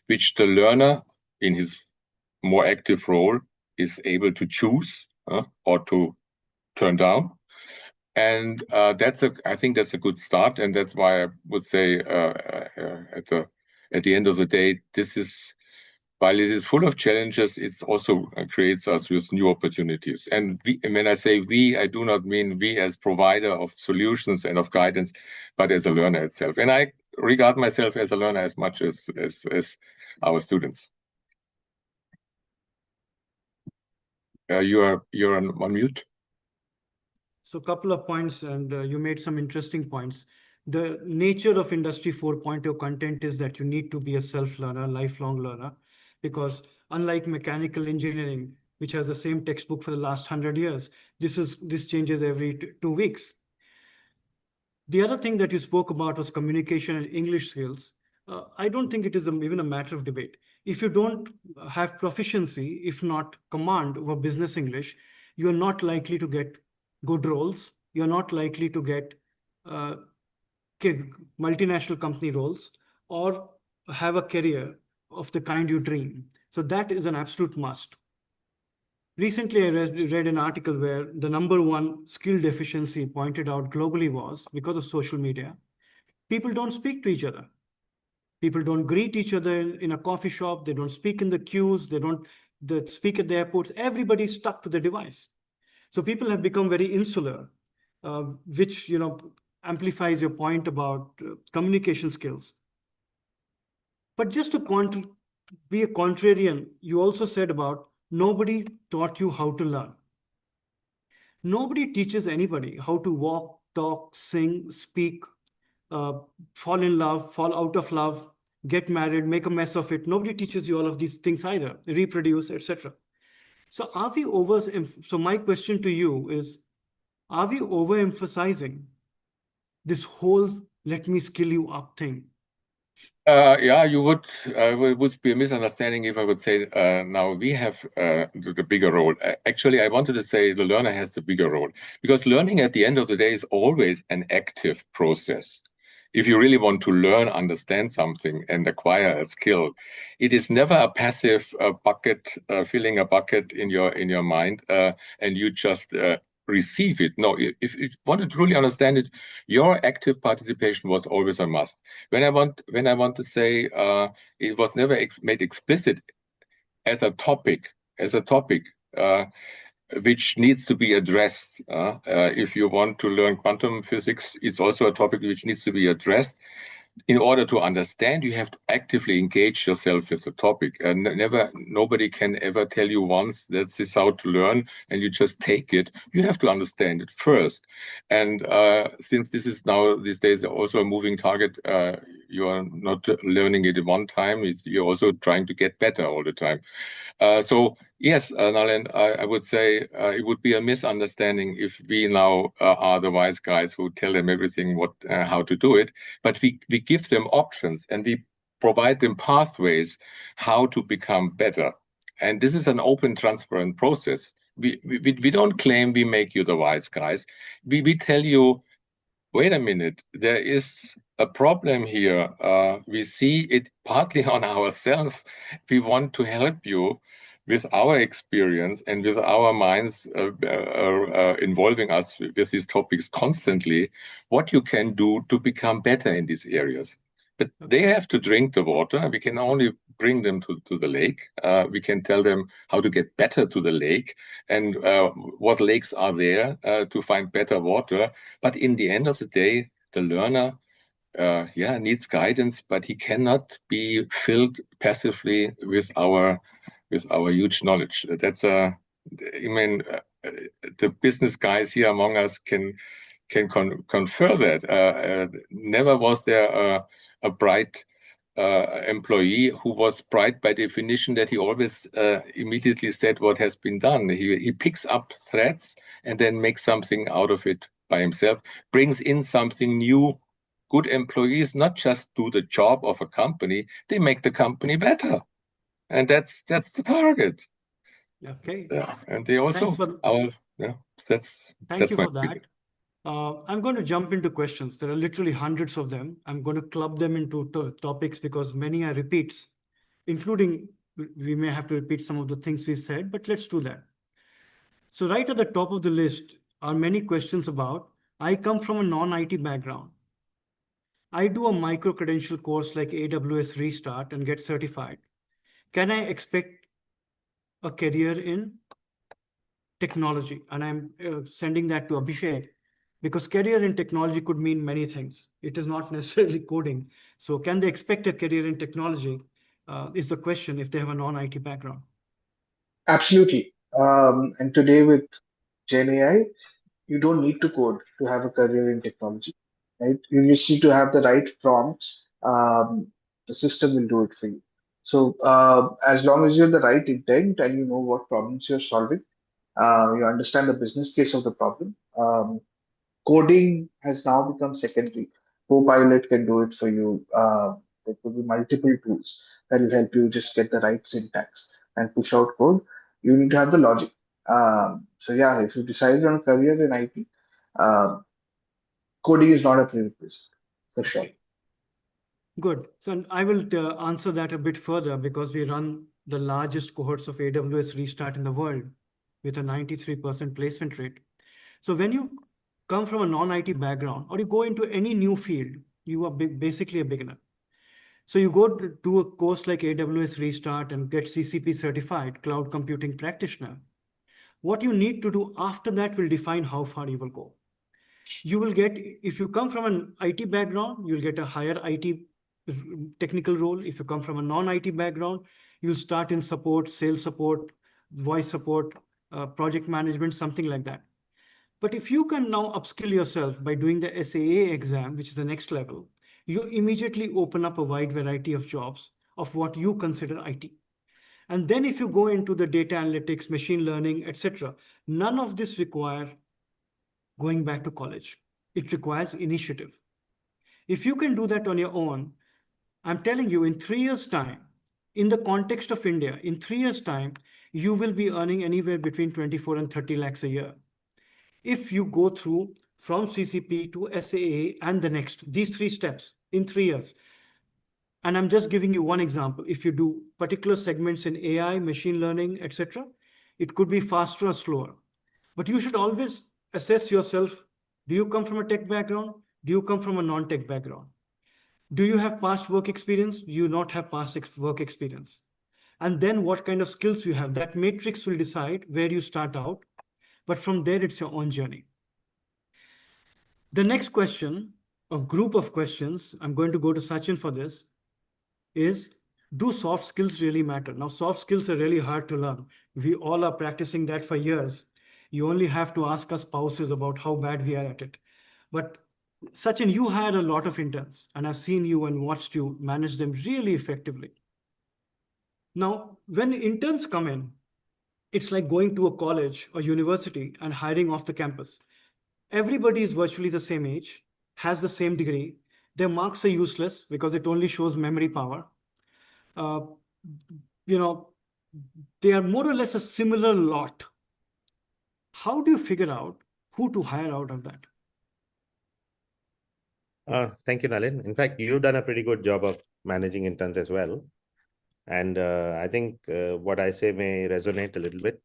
which the learner in his more active role is able to choose or to turn down. And I think that's a good start. And that's why I would say at the end of the day, this is, while it is full of challenges, it also creates us with new opportunities. And when I say we, I do not mean we as provider of solutions and of guidance, but as a learner itself. And I regard myself as a learner as much as our students. You're on mute. So a couple of points, and you made some interesting points. The nature of Industry 4.0 content is that you need to be a self-learner, lifelong learner, because unlike mechanical engineering, which has the same textbook for the last 100 years, this changes every 2 weeks. The other thing that you spoke about was communication and English skills. I don't think it is even a matter of debate. If you don't have proficiency, if not command over business English, you're not likely to get good roles. You're not likely to get multinational company roles or have a career of the kind you dream. So that is an absolute must. Recently, I read an article where the #1 skill deficiency pointed out globally was, because of social media, people don't speak to each other. People don't greet each other in a coffee shop. They don't speak in the queues. They don't speak at the airports. Everybody's stuck to the device. So people have become very insular, which amplifies your point about communication skills. But just to be a contrarian, you also said about nobody taught you how to learn. Nobody teaches anybody how to walk, talk, sing, speak, fall in love, fall out of love, get married, make a mess of it. Nobody teaches you all of these things either, reproduce, etc. So so my question to you is, are we overemphasizing this whole let me skill you up thing? Yeah, you would would be a misunderstanding if I would say now we have the bigger role. Actually, I wanted to say the learner has the bigger role because learning at the end of the day is always an active process. If you really want to learn, understand something, and acquire a skill, it is never a passive bucket filling a bucket in your mind, and you just receive it. No, if you want to truly understand it, your active participation was always a must. When I want to say it was never made explicit as a topic, which needs to be addressed. If you want to learn quantum physics, it's also a topic which needs to be addressed. In order to understand, you have to actively engage yourself with the topic. And nobody can ever tell you once this is how to learn, and you just take it. You have to understand it first. And since this is now these days also a moving target, you are not learning it at one time. You're also trying to get better all the time. So yes, Nalen, I would say it would be a misunderstanding if we now are the wise guys who tell them everything how to do it, but we give them options and we provide them pathways how to become better. And this is an open, transparent process. We don't claim we make you the wise guys. We tell you, wait a minute, there is a problem here. We see it partly on ourselves. We want to help you with our experience and with our minds involving us with these topics constantly, what you can do to become better in these areas. But they have to drink the water. We can only bring them to the lake. We can tell them how to get better to the lake and what lakes are there to find better water. But in the end of the day, the learner needs guidance, but he cannot be filled passively with our huge knowledge. That's I mean, the business guys here among us can confer that. Never was there a bright employee who was bright by definition that he always immediately said what has been done. He picks up threads and then makes something out of it by himself, brings in something new. Good employees not just do the job of a company, they make the company better. And that's the target. Okay. Yeah. And they also Thank you my for that. I'm going to jump into questions. There are literally hundreds of them. I'm going to club them into topics because many are repeats, including we may have to repeat some of the things we said, but let's do that. So right at the top of the list are many questions about, I come from a non-IT background. I do a micro-credential course like AWS Restart and get certified. Can I expect a career in technology? And I'm sending that to Abhishek because career in technology could mean many things. It is not necessarily coding. So can they expect a career in technology is the question if they have a non-IT background. Absolutely. And today with Gen AI, you don't need to code to have a career in technology, right? You just need to have the right prompts. The system will do it for you. So as long as you have the right intent and you know what problems you're solving, you understand the business case of the problem. Coding has now become secondary. Copilot can do it for you. There could be multiple tools that will help you just get the right syntax and push out code. You need to have the logic. So yeah, if you decide on a career in IT, coding is not a prerequisite for sure. Good. So I will answer that a bit further because we run the largest cohorts of AWS Restart in the world with a 93% placement rate. So when you come from a non-IT background or you go into any new field, you are basically a beginner. So you go to do a course like AWS Restart and get CCP certified, Cloud Computing Practitioner. What you need to do after that will define how far you will go. You will get, if you come from an IT background, you'll get a higher IT technical role. If you come from a non-IT background, you'll start in support, sales support, voice support, project management, something like that. But if you can now upskill yourself by doing the SAA exam, which is the next level, you immediately open up a wide variety of jobs of what you consider IT. And then if you go into the data analytics, machine learning, etc., none of this requires going back to college. It requires initiative. If you can do that on your own, I'm telling you, in 3 years' time, in the context of India, in 3 years' time, you will be earning anywhere between 24 and 30 lakhs a year. If you go through from CCP to SAA and the next, these 3 steps in 3 years. And I'm just giving you one example. If you do particular segments in AI, machine learning, etc., it could be faster or slower. But you should always assess yourself. Do you come from a tech background? Do you come from a non-tech background? Do you have past work experience? Do you not have past work experience? And then what kind of skills you have? That matrix will decide where you start out. But from there, it's your own journey. The next question, a group of questions, I'm going to go to Sachin for this, is, do soft skills really matter? Now, soft skills are really hard to learn. We all are practicing that for years. You only have to ask our spouses about how bad we are at it. But Sachin, you had a lot of interns, and I've seen you and watched you manage them really effectively. Now, when interns come in, it's like going to a college or university and hiring off the campus. Everybody is virtually the same age, has the same degree. Their marks are useless because it only shows memory power. They are more or less a similar lot. How do you figure out who to hire out of that? Thank you, Nalin. In fact, you've done a pretty good job of managing interns as well. And I think what I say may resonate a little bit.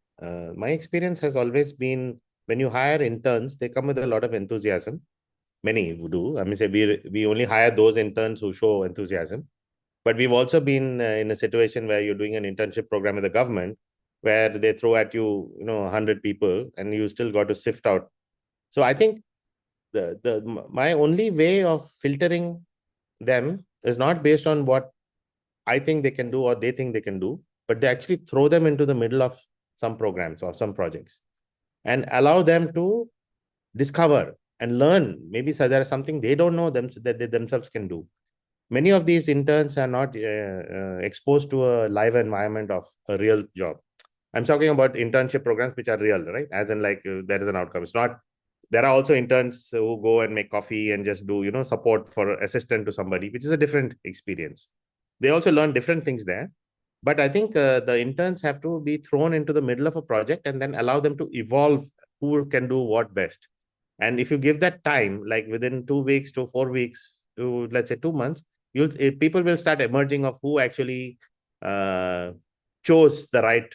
My experience has always been, when you hire interns, they come with a lot of enthusiasm. Many do. I mean, say we only hire those interns who show enthusiasm. But we've also been in a situation where you're doing an internship program with the government, where they throw at you, 100 people, and you still got to sift out. So I think my only way of filtering them is not based on what I think they can do or they think they can do, but they actually throw them into the middle of some programs or some projects and allow them to discover and learn. Maybe there is something they don't know that they themselves can do. Many of these interns are not exposed to a live environment of a real job. I'm talking about internship programs which are real, right? As in, like, there is an outcome. It's not. There are also interns who go and make coffee and just do, support for assistant to somebody, which is a different experience. They also learn different things there. But I think the interns have to be thrown into the middle of a project and then allow them to evolve who can do what best. And if you give that time, like within 2 weeks to 4 weeks to, let's say, 2 months, people will start emerging of who actually chose the right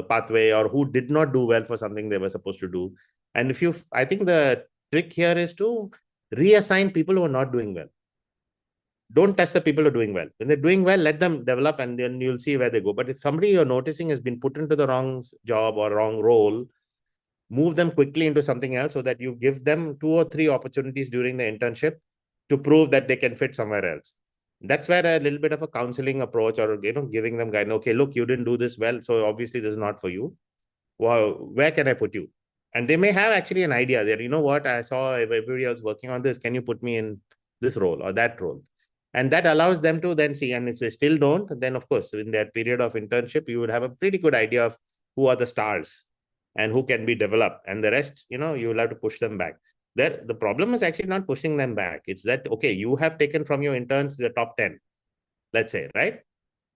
pathway or who did not do well for something they were supposed to do. And I think the trick here is to reassign people who are not doing well. Don't touch the people who are doing well. When they're doing well, let them develop and then you'll see where they go. But if somebody you're noticing has been put into the wrong job or wrong role, move them quickly into something else so that you give them 2 or 3 opportunities during the internship to prove that they can fit somewhere else. That's where a little bit of a counseling approach or, giving them guidance. Okay, look, you didn't do this well, so obviously this is not for you. Well, where can I put you? And they may have actually an idea that, what, I saw everybody else working on this. Can you put me in this role or that role? And that allows them to then see. And if they still don't, then of course, in that period of internship, you would have a pretty good idea of who are the stars and who can be developed. And the rest, you will have to push them back. The problem is actually not pushing them back. It's that, okay, you have taken from your interns the top 10, let's say, right?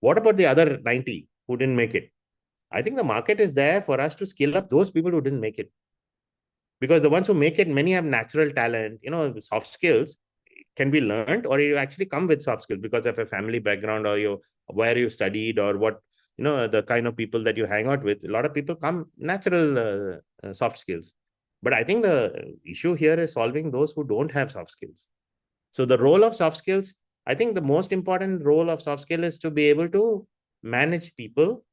What about the other 90 who didn't make it? I think the market is there for us to scale up those people who didn't make it. Because the ones who make it, many have natural talent, soft skills can be learned, or you actually come with soft skills because of a family background or where you studied or what, the kind of people that you hang out with. A lot of people come natural soft skills. But I think the issue here is solving those who don't have soft skills. So the role of soft skills, I think the most important role of soft skill is to be able to manage people,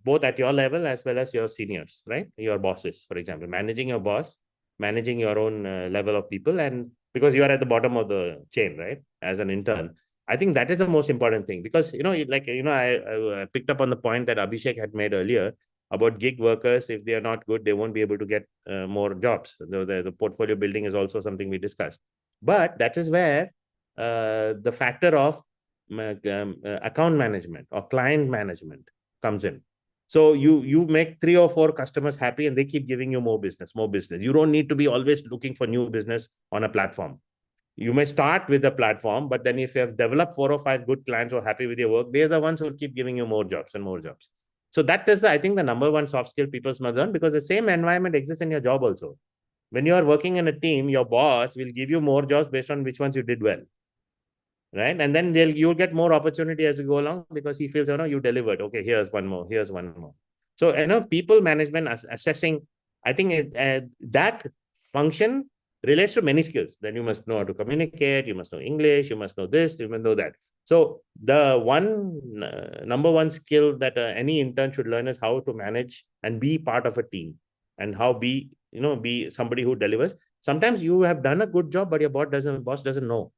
both at your level as well as your seniors, right? Your bosses, for example, managing your boss, managing your own level of people. And because you are at the bottom of the chain, right? As an intern, I think that is the most important thing. Because, I picked up on the point that Abhishek had made earlier about gig workers. If they are not good, they won't be able to get more jobs. The portfolio building is also something we discussed. But that is where the factor of account management or client management comes in. So you make 3 or 4 customers happy and they keep giving you more business. You don't need to be always looking for new business on a platform. You may start with the platform, but then if you have developed 4 or 5 good clients who are happy with your work, they're the ones who will keep giving you more jobs and more jobs. So that is, I think, the number one soft skill people must learn, because the same environment exists in your job also. When you are working in a team, your boss will give you more jobs based on which ones you did well. Right. And then you'll get more opportunity as you go along, because he feels, you delivered. Okay, here's one more, here's one more. So, people management, assessing, I think that function relates to many skills. Then you must know how to communicate, you must know English, you must know this, you must know that. So the number one skill that any intern should learn is how to manage and be part of a team, and how be somebody who delivers. Sometimes you have done a good job, but your boss doesn't know.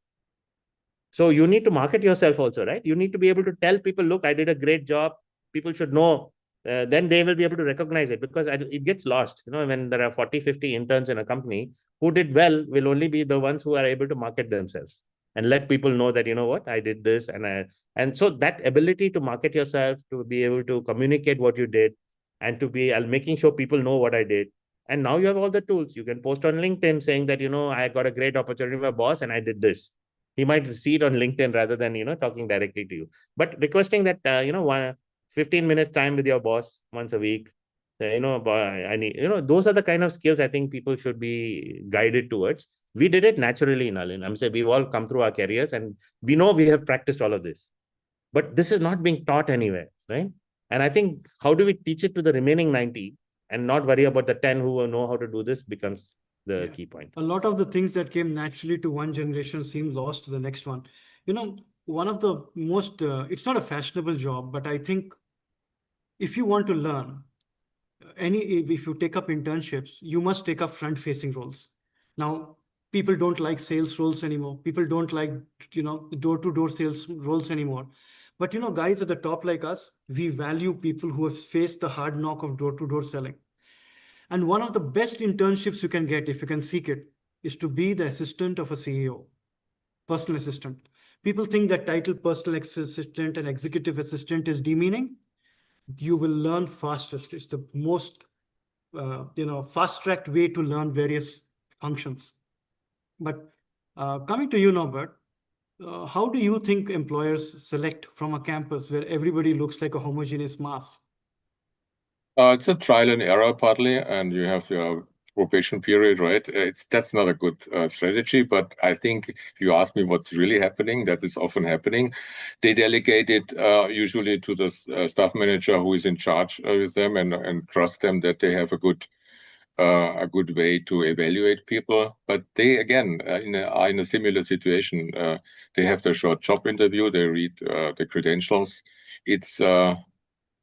So you need to market yourself also, right? You need to be able to tell people, look, I did a great job. People should know. Then they will be able to recognize it, because it gets lost. When there are 40, 50 interns in a company, who did well will only be the ones who are able to market themselves and let people know that, what, I did this. And so that ability to market yourself, to be able to communicate what you did, and to be making sure people know what I did. And now you have all the tools. You can post on LinkedIn saying that, I got a great opportunity with my boss and I did this. He might see it on LinkedIn rather than, talking directly to you. But requesting that, 15 minutes time with your boss once a week, I need, those are the kind of skills I think people should be guided towards. We did it naturally, Nalin. I'm saying we've all come through our careers and we know we have practiced all of this. But this is not being taught anywhere, right? And I think, how do we teach it to the remaining 90 and not worry about the 10 who know how to do this becomes the key point. A lot of the things that came naturally to one generation seem lost to the next one. One of the most, it's not a fashionable job, but I think if you want to learn, if you take up internships, you must take up front-facing roles. Now, people don't like sales roles anymore. People don't like, door-to-door sales roles anymore. But, guys at the top like us, we value people who have faced the hard knock of door-to-door selling. And one of the best internships you can get, if you can seek it, is to be the assistant of a CEO, personal assistant. People think that title personal assistant and executive assistant is demeaning. You will learn fastest. It's the most, fast-tracked way to learn various functions. But coming to you, Norbert, how do you think employers select from a campus where everybody looks like a homogeneous mass? It's a trial and error partly, and you have your probation period, right? That's not a good strategy, but I think if you ask me what's really happening, that is often happening. They delegate it usually to the staff manager who is in charge with them, and trust them that they have a good way to evaluate people. But they, again, are in a similar situation. They have their short job interview, they read the credentials.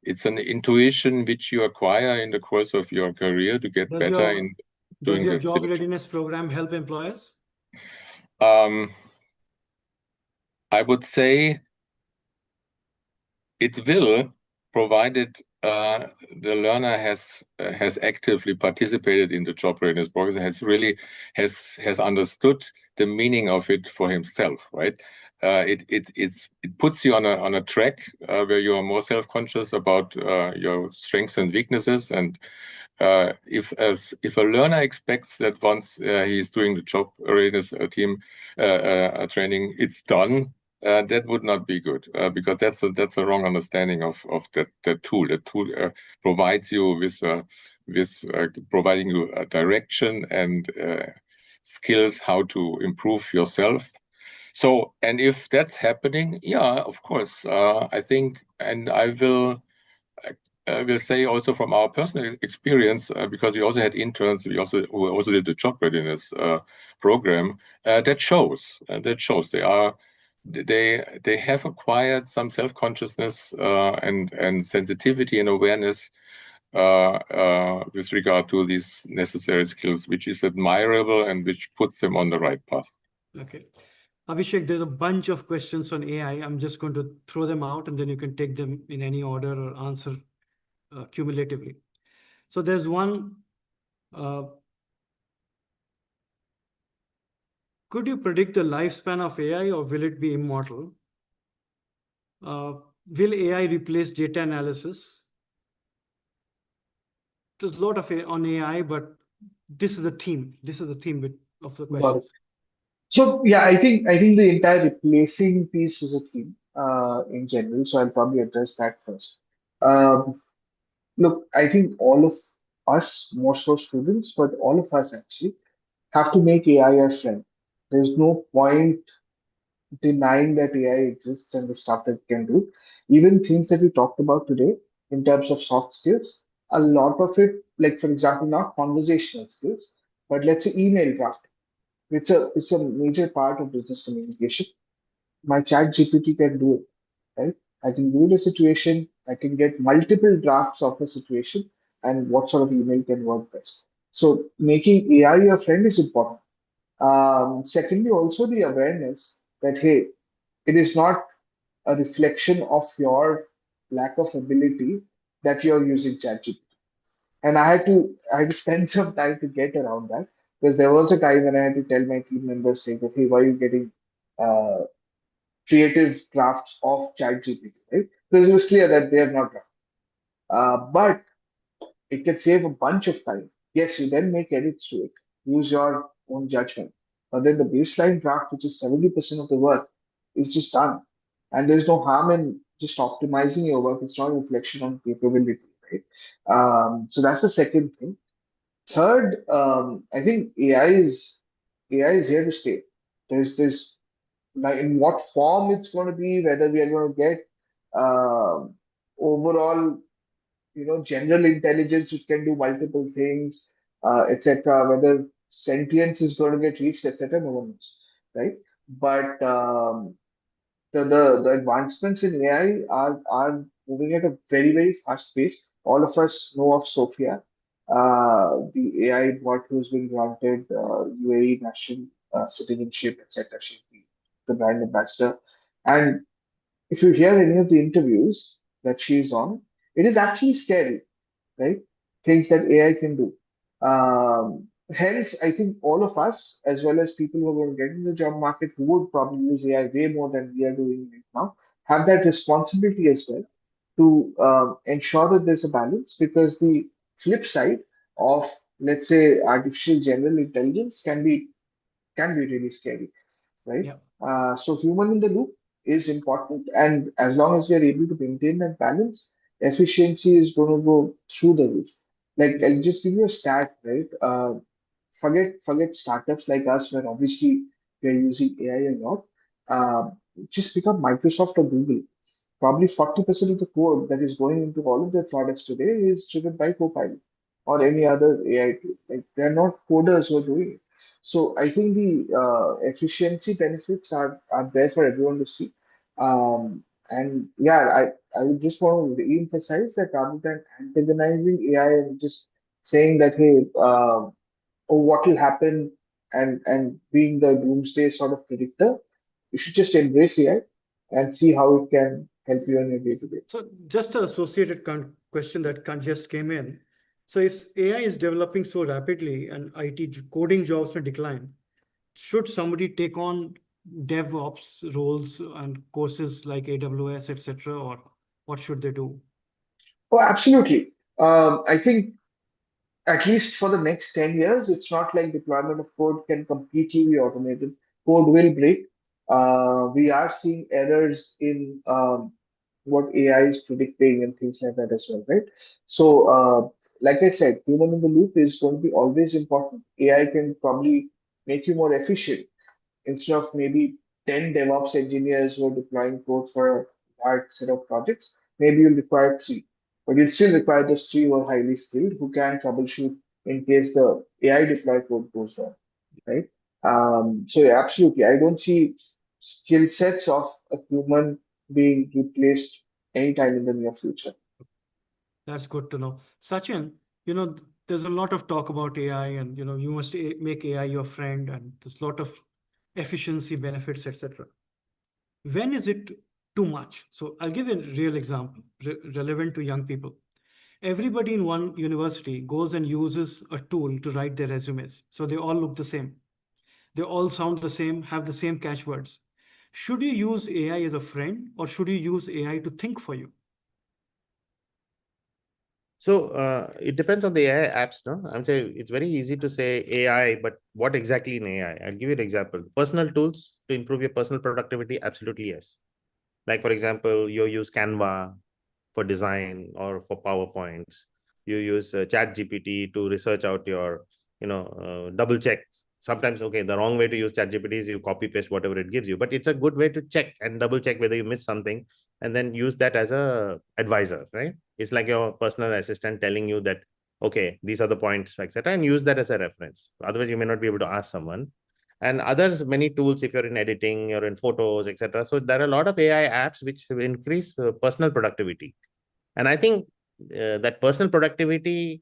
It's an intuition which you acquire in the course of your career to get better in doing Does your that job selection. readiness program help employers? I would say it will, provided the learner has actively participated in the job readiness program, has understood the meaning of it for himself, right? It puts you on a track where you are more self-conscious about your strengths and weaknesses. And if a learner expects that once he's doing the job readiness team training, it's done, that would not be good, because that's a wrong understanding of that tool. The tool provides you with providing you a direction and skills how to improve yourself. So, and if that's happening, yeah, of course, I think, and I will say also from our personal experience, because we also had interns, who also did the job readiness program. That shows. They have acquired some self-consciousness and sensitivity and awareness with regard to these necessary skills, which is admirable and which puts them on the right path. Okay. Abhishek, there's a bunch of questions on AI. I'm just going to throw them out and then you can take them in any order or answer cumulatively. So there's one, could you predict the lifespan of AI, or will it be immortal? Will AI replace data analysis? There's a lot of on AI, but this is the theme. This is the theme of the questions. So yeah, I think the entire replacing piece is a theme in general. So I'll probably address that first. Um, Look, I think all of us, more so students, but all of us actually have to make AI our friend. There's no point denying that AI exists and the stuff that it can do. Even things that we talked about today in terms of soft skills, a lot of it, like for example, not conversational skills, but let's say email drafting. It's a major part of business communication. My chat GPT can do it, right? I can read a situation, I can get multiple drafts of a situation and what sort of email can work best. So making AI your friend is important. Secondly, also the awareness that hey, it is not a reflection of your lack of ability that you're using ChatGPT. And I had to spend some time to get around that because there was a time when I had to tell my team members saying that hey, why are you getting uh, creative drafts of ChatGPT, right? Because it was clear that they are not draft. But it can save a bunch of time. Yes, you then make edits to it, use your own judgment. But then the baseline draft, which is 70% of the work, is just done. And there's no harm in just optimizing your work. It's not a reflection on capability, right? So that's the second thing. Third, I think AI is here to stay. There's like in what form it's going to be, whether we are going to get overall, general intelligence which can do multiple things, etc. Whether sentience is going to get reached, etc. No one knows, right? But the advancements in AI are moving at a very very fast pace. All of us know of Sophia, the AI bot who's been granted UAE national citizenship, etc. She's the brand ambassador, and if you hear any of the interviews that she's on, it is actually scary, right? Things that AI can do. Hence, I think all of us, as well as people who are going to get in the job market, who would probably use AI way more than we are doing right now, have that responsibility as well to ensure that there's a balance. Because the flip side of, let's say, artificial general intelligence can be really scary, right? Yeah. So human in the loop is important, and as long as we are able to maintain that balance, efficiency is going to go through the roof. Like Yeah. I'll just give you a stat, right? Forget startups like us, where obviously we are using AI a lot. Just pick up Microsoft or Google. Probably 40% of the code that is going into all of their products today is driven by Copilot or any other AI tool. Like they're not coders who are doing it. So I think the efficiency benefits are there for everyone to see. And yeah, I would just want to re-emphasize that rather than antagonizing AI and just saying that hey, oh, what will happen, and being the doomsday sort of predictor, you should just embrace AI and see how it can help you in your day to day. So just an associated question that just came in. So if AI is developing so rapidly and coding jobs may decline, should somebody take on DevOps roles and courses like AWS, etc., or what should they do? Oh, absolutely. I think at least for the next 10 years, it's not like deployment of code can completely be automated. Code will break. We are seeing errors in what AI is predicting and things like that as well, right? So, like I said, human in the loop is going to be always important. AI can probably make you more efficient. Instead of maybe 10 DevOps engineers who are deploying code for a large set of projects, maybe you'll require three. But you'll still require those three who are highly skilled who can troubleshoot in case the AI deploy code goes wrong, right? So yeah, absolutely. I don't see skill sets of a human being replaced anytime in the near future. That's good to know. Sachin, there's a lot of talk about AI and, you must make AI your friend and there's a lot of efficiency benefits, etc. When is it too much? So I'll give a real example relevant to young people. Everybody in one university goes and uses a tool to write their resumes. So they all look the same. They all sound the same, have the same catchwords. Should you use AI as a friend or should you use AI to think for you? So it depends on the AI apps, no? I'm saying it's very easy to say AI, but what exactly in AI? I'll give you an example. Personal tools to improve your personal productivity, absolutely yes. Like for example, you use Canva for design or for PowerPoints. You use ChatGPT to research out your, double check. Sometimes, okay, the wrong way to use ChatGPT is you copy paste whatever it gives you, but it's a good way to check and double check whether you missed something, and then use that as a advisor, right? It's like your personal assistant telling you that, okay, these are the points, etc., and use that as a reference. Otherwise, you may not be able to ask someone. And other many tools if you're in editing or in photos, etc. So there are a lot of AI apps which will increase personal productivity. And I think that personal productivity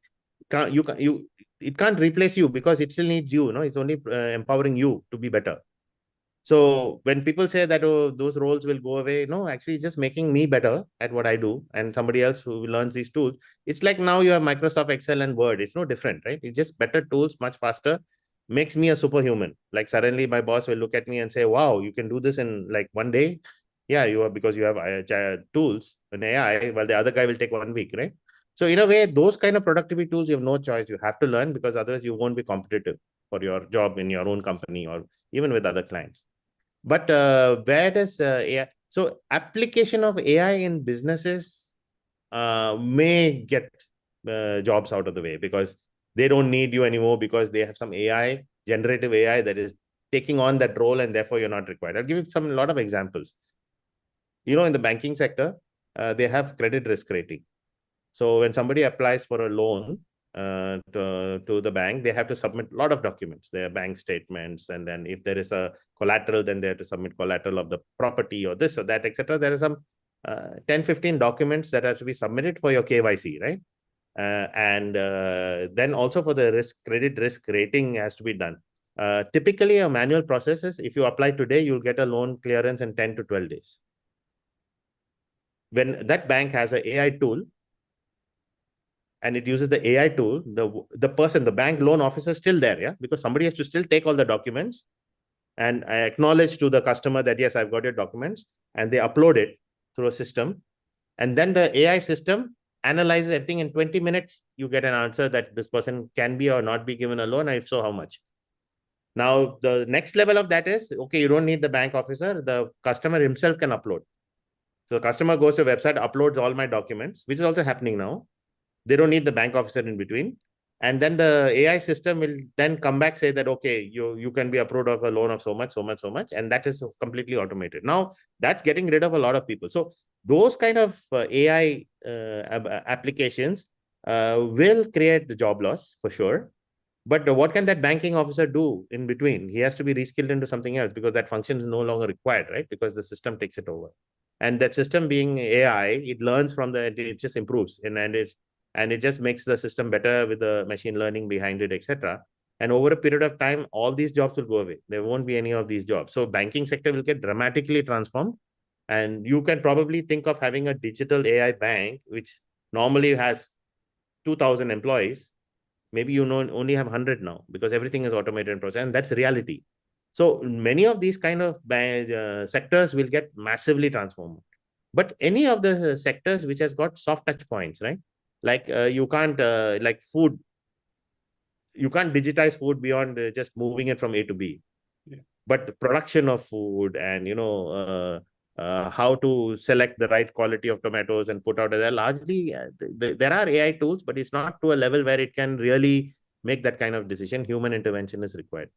it can't replace you, because it still needs you. It's only empowering you to be better. So when people say that, oh, those roles will go away, no, actually it's just making me better at what I do, and somebody else who learns these tools. It's like now you have Microsoft Excel and Word. It's no different, right? It's just better tools, much faster, makes me a superhuman. Like suddenly my boss will look at me and say, wow, you can do this in like one day. Yeah, you are, because you have tools and AI, while the other guy will take 1 week, right? So in a way, those kind of productivity tools, you have no choice. You have to learn, because otherwise you won't be competitive for your job in your own company or even with other clients. But where does AI? So application of AI in businesses may get jobs out of the way, because they don't need you anymore, because they have some AI, generative AI, that is taking on that role, and therefore you're not required. I'll give you a lot of examples. In the banking sector, they have credit risk rating. So when somebody applies for a loan to the bank, they have to submit a lot of documents, their bank statements, and then if there is a collateral, then they have to submit collateral of the property or this or that, etc. There are some 10-15 documents that have to be submitted for your KYC, right? And then also for the credit risk rating has to be done. Typically, a manual process is, if you apply today, you'll get a loan clearance in 10 to 12 days. When that bank has an AI tool, and it uses the AI tool, the bank loan officer is still there, yeah, because somebody has to still take all the documents and acknowledge to the customer that, yes, I've got your documents, and they upload it through a system. And then the AI system analyzes everything. In 20 minutes, you get an answer that this person can be or not be given a loan, and if so, how much. Now, the next level of that is, okay, you don't need the bank officer, the customer himself can upload. So the customer goes to a website, uploads all my documents, which is also happening now. They don't need the bank officer in between. And then the AI system will then come back, say that, okay, you can be approved of a loan of so much, so much, so much. And that is completely automated. Now, that's getting rid of a lot of people. So those kind of AI applications will create the job loss for sure. But what can that banking officer do in between? He has to be reskilled into something else, because that function is no longer required, right? Because the system takes it over. And that system being AI, it learns from it just improves, and it just makes the system better with the machine learning behind it, etc. And over a period of time, all these jobs will go away. There won't be any of these jobs. So banking sector will get dramatically transformed. And you can probably think of having a digital AI bank, which normally has 2,000 employees. Maybe only have 100 now, because everything is automated and processed, and that's reality. So many of these kind of sectors will get massively transformed. But any of the sectors which has got soft touch points, right? Like you can't, like food, you can't digitize food beyond just moving it from A to B. Yeah. But the production of food and, how to select the right quality of tomatoes and put out there, largely, there are AI tools, but it's not to a level where it can really make that kind of decision. Human intervention is required.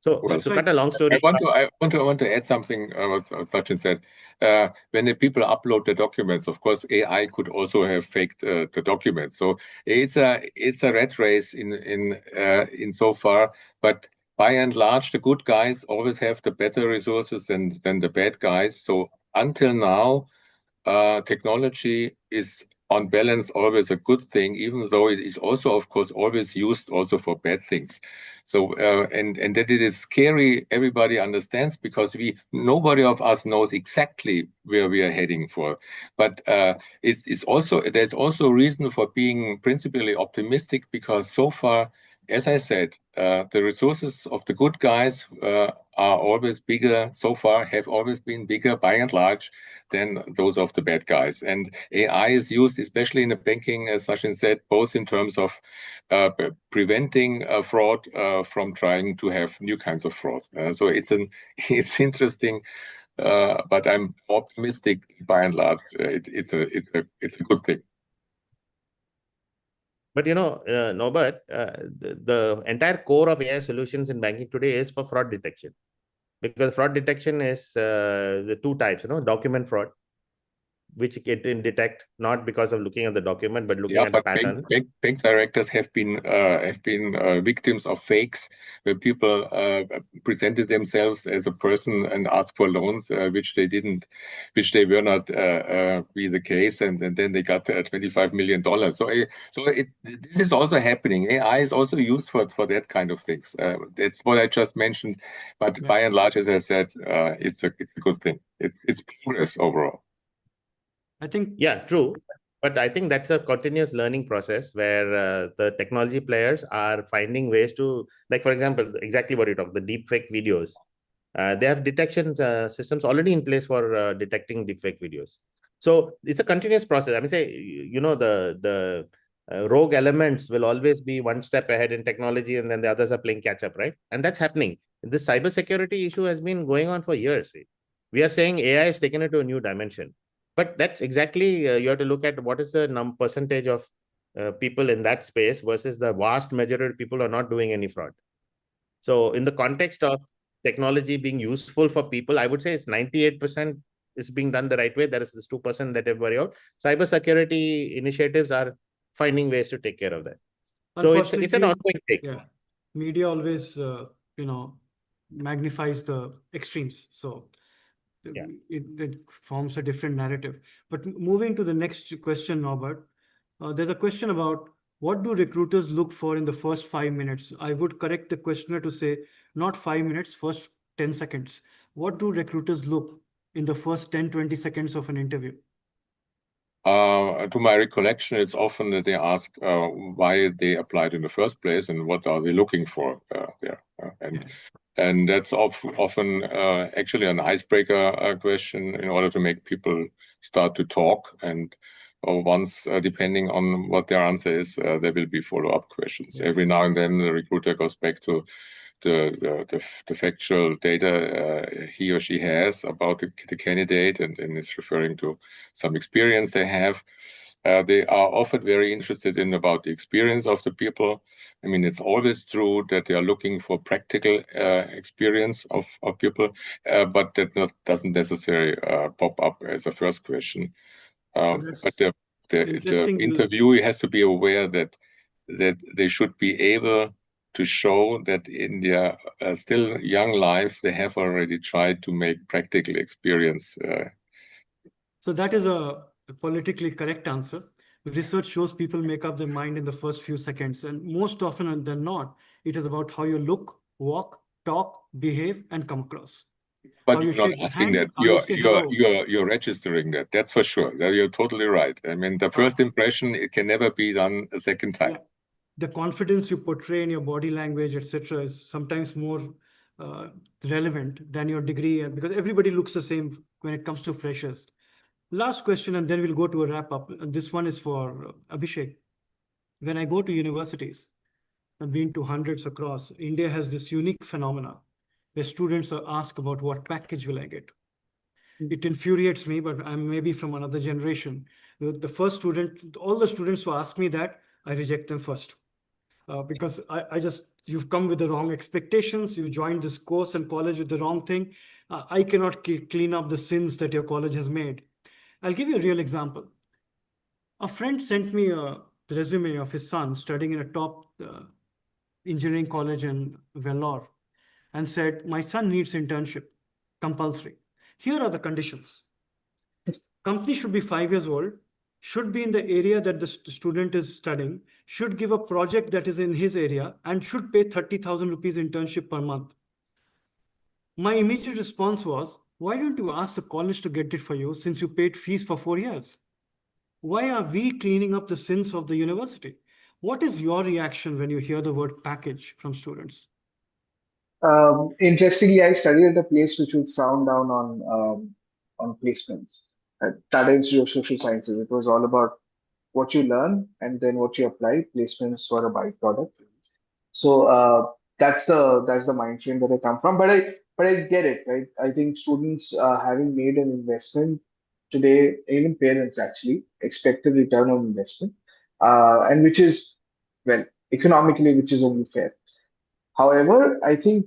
So Well, to cut a long story, I want to add something. What Sachin said. When the people upload the documents, of course, AI could also have faked the documents. So it's a rat race in so far. But by and large, the good guys always have the better resources than the bad guys. So until now, technology is on balance always a good thing, even though it is also, of course, always used also for bad things. So and that it is scary, everybody understands, because nobody of us knows exactly where we are heading for. But there's also reason for being principally optimistic, because so far as I said, the resources of the good guys are always bigger, so far have always been bigger by and large than those of the bad guys. And AI is used, especially in the banking, as Sachin said, both in terms of preventing fraud from trying to have new kinds of fraud. So it's interesting, but I'm optimistic by and large. It's a good thing. But Norbert, the entire core of AI solutions in banking today is for fraud detection, because fraud detection is the two types, document fraud, which it can detect not because of looking at the document, but looking at the pattern. Bank directors have been victims of fakes, where people presented themselves as a person and asked for loans, which they were not be the case, and then they got $25 million. So this is also happening. AI is also used for that kind of things. That's what I just mentioned. But by and large, as I said, it's a good thing. It's progress overall. I think, yeah, true. But I think that's a continuous learning process where the technology players are finding ways to, like, for example, exactly what you talked, the deepfake videos. They have detection systems already in place for detecting deepfake videos. So it's a continuous process. I mean, say, the rogue elements will always be one step ahead in technology, and then the others are playing catch up, right? And that's happening. This cybersecurity issue has been going on for years. We are saying AI has taken it to a new dimension. But that's exactly, you have to look at what is the percentage of people in that space versus the vast majority of people who are not doing any fraud. So in the context of technology being useful for people, I would say it's 98% is being done the right way. There is this 2% that they worry out. Cybersecurity initiatives are finding ways to take care of that. So it's an ongoing thing. Yeah, media always, magnifies the extremes. So Yeah. it forms a different narrative. But moving to the next question, Norbert, there's a question about what do recruiters look for in the first 5 minutes? I would correct the questioner to say not 5 minutes, first 10 seconds. What do recruiters look in the first 10, 20 seconds of an interview? To my recollection, it's often that they ask why they applied in the first place and what are they looking for there. And that's often actually an icebreaker question in order to make people start to talk. And once, depending on what their answer is, there will be follow-up questions. Yeah. Every now and then, the recruiter goes back to the factual data he or she has about the candidate and is referring to some experience they have. They are often very interested in about the experience of the people. I mean, it's always true that they are looking for practical experience of people, but that doesn't necessarily pop up as a first question. But the interviewee has to be aware that they should be able to show that in their still young life, they have already tried to make practical experience. So that is a politically correct answer. Research shows people make up their mind in the first few seconds, and most often than not, it is about how you look, walk, talk, behave, and come across. But you're not asking that. You're registering that. That's for sure. You're totally right. I mean, the first impression, it can never be done a second time. Yeah. The confidence you portray in your body language, etc., is sometimes more relevant than your degree, because everybody looks the same when it comes to freshers. Last question, and then we'll go to a wrap up. This one is for Abhishek. When I go to universities, I've been to hundreds across, India has this unique phenomena where students are asked about what package will I get. It infuriates me, but I'm maybe from another generation. The first student, all the students who ask me that, I reject them first. Because you've come with the wrong expectations. You joined this course and college with the wrong thing. I cannot clean up the sins that your college has made. I'll give you a real example. A friend sent me the resume of his son studying in a top engineering college in Vellore and said, my son needs internship, compulsory. Here are the conditions. Company should be 5 years old, should be in the area that the student is studying, should give a project that is in his area, and should pay 30,000 rupees internship per month. My immediate response was, why don't you ask the college to get it for you since you paid fees for 4 years? Why are we cleaning up the sins of the university? What is your reaction when you hear the word package from students? Interestingly, I studied at a place which would frown down on placements. Tata Institute of Social Sciences. It was all about what you learn and then what you apply. Placements were a byproduct. So that's the mind frame that I come from. But I get it, right? I think students having made an investment today, even parents actually expect a return on investment, and which is, well, economically, which is only fair. However, I think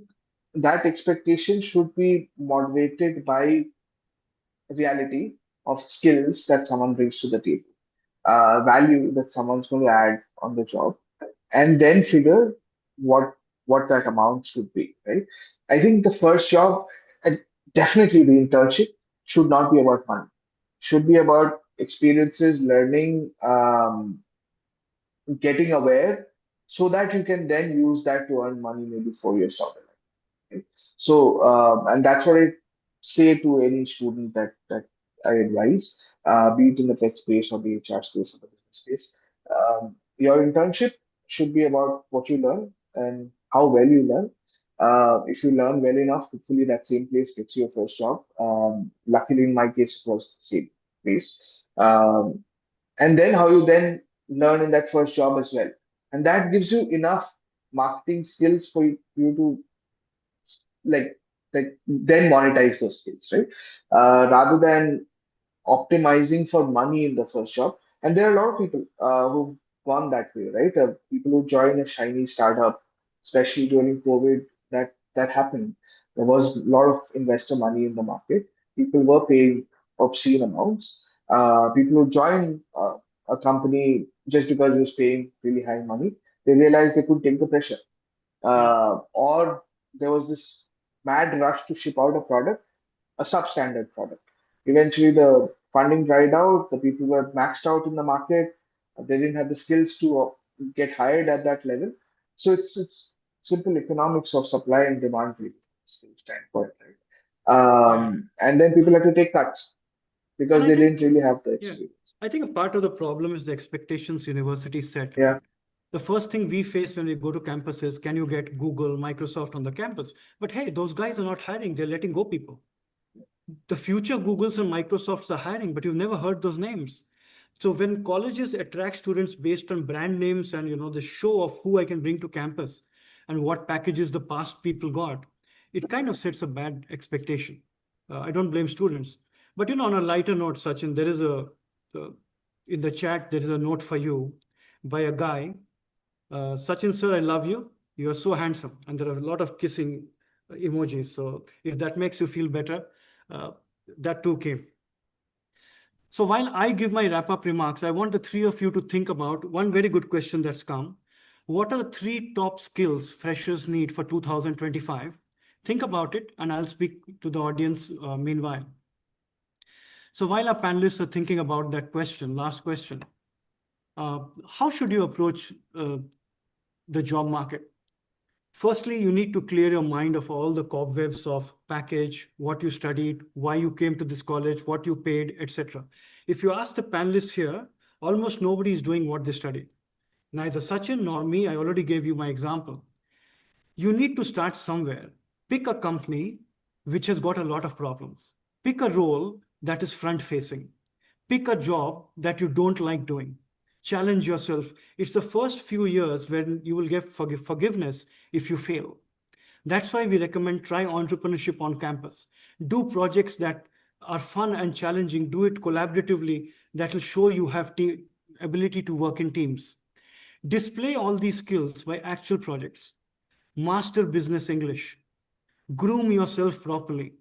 that expectation should be moderated by reality of skills that someone brings to the table, value that someone's going to add on the job, and then figure what what that amount should be, right? I think the first job, and definitely the internship, should not be about money. Should be about experiences, learning, getting aware, so that you can then use that to earn money maybe 4 years down the line. Right? So, and that's what I say to any student that I advise, be it in the tech space or the HR space or the business space. Your internship should be about what you learn and how well you learn. If you learn well enough, hopefully that same place gets you your first job. Luckily, in my case, it was the same place. And then how you then learn in that first job as well. And that gives you enough marketing skills for you to like then monetize those skills, right? Rather than optimizing for money in the first job. And there are a lot of people who've gone that way, right? People who join a shiny startup, especially during COVID, that happened. There was a lot of investor money in the market. People were paying obscene amounts. People who joined a company just because it was paying really high money, they realized they could take the pressure. Or there was this mad rush to ship out a product, a substandard product. Eventually, the funding dried out, the people were maxed out in the market, they didn't have the skills to get hired at that level. So it's simple economics of supply and demand really, skill standpoint, right? And then people had to take cuts because And I they think, didn't really have the yeah, experience. I think a part of the problem is the expectations universities set, Yeah. right? The first thing we face when we go to campus is, can you get Google, Microsoft on the campus? But hey, those guys are not hiring, they're letting go people. The future Googles and Microsofts are hiring, but you've never heard those names. So when colleges attract students based on brand names and the show of who I can bring to campus and what packages the past people got, it kind of sets a bad expectation. I don't blame students. But on a lighter note, Sachin, there is in the chat, there is a note for you by a guy. Sachin sir, I love you. You are so handsome. And there are a lot of kissing emojis. So if that makes you feel better, that too came. So while I give my wrap-up remarks, I want the three of you to think about one very good question that's come. What are the 3 top skills freshers need for 2025? Think about it, and I'll speak to the audience meanwhile. So while our panelists are thinking about that question, last question, how should you approach the job market? Firstly, you need to clear your mind of all the cobwebs of package, what you studied, why you came to this college, what you paid, etc. If you ask the panelists here, almost nobody is doing what they studied. Neither Sachin nor me, I already gave you my example. You need to start somewhere. Pick a company which has got a lot of problems. Pick a role that is front-facing. Pick a job that you don't like doing. Challenge yourself. It's the first few years when you will get forgiveness if you fail. That's why we recommend try entrepreneurship on campus. Do projects that are fun and challenging. Do it collaboratively. That will show you have the ability to work in teams. Display all these skills by actual projects. Master business English. Groom yourself properly.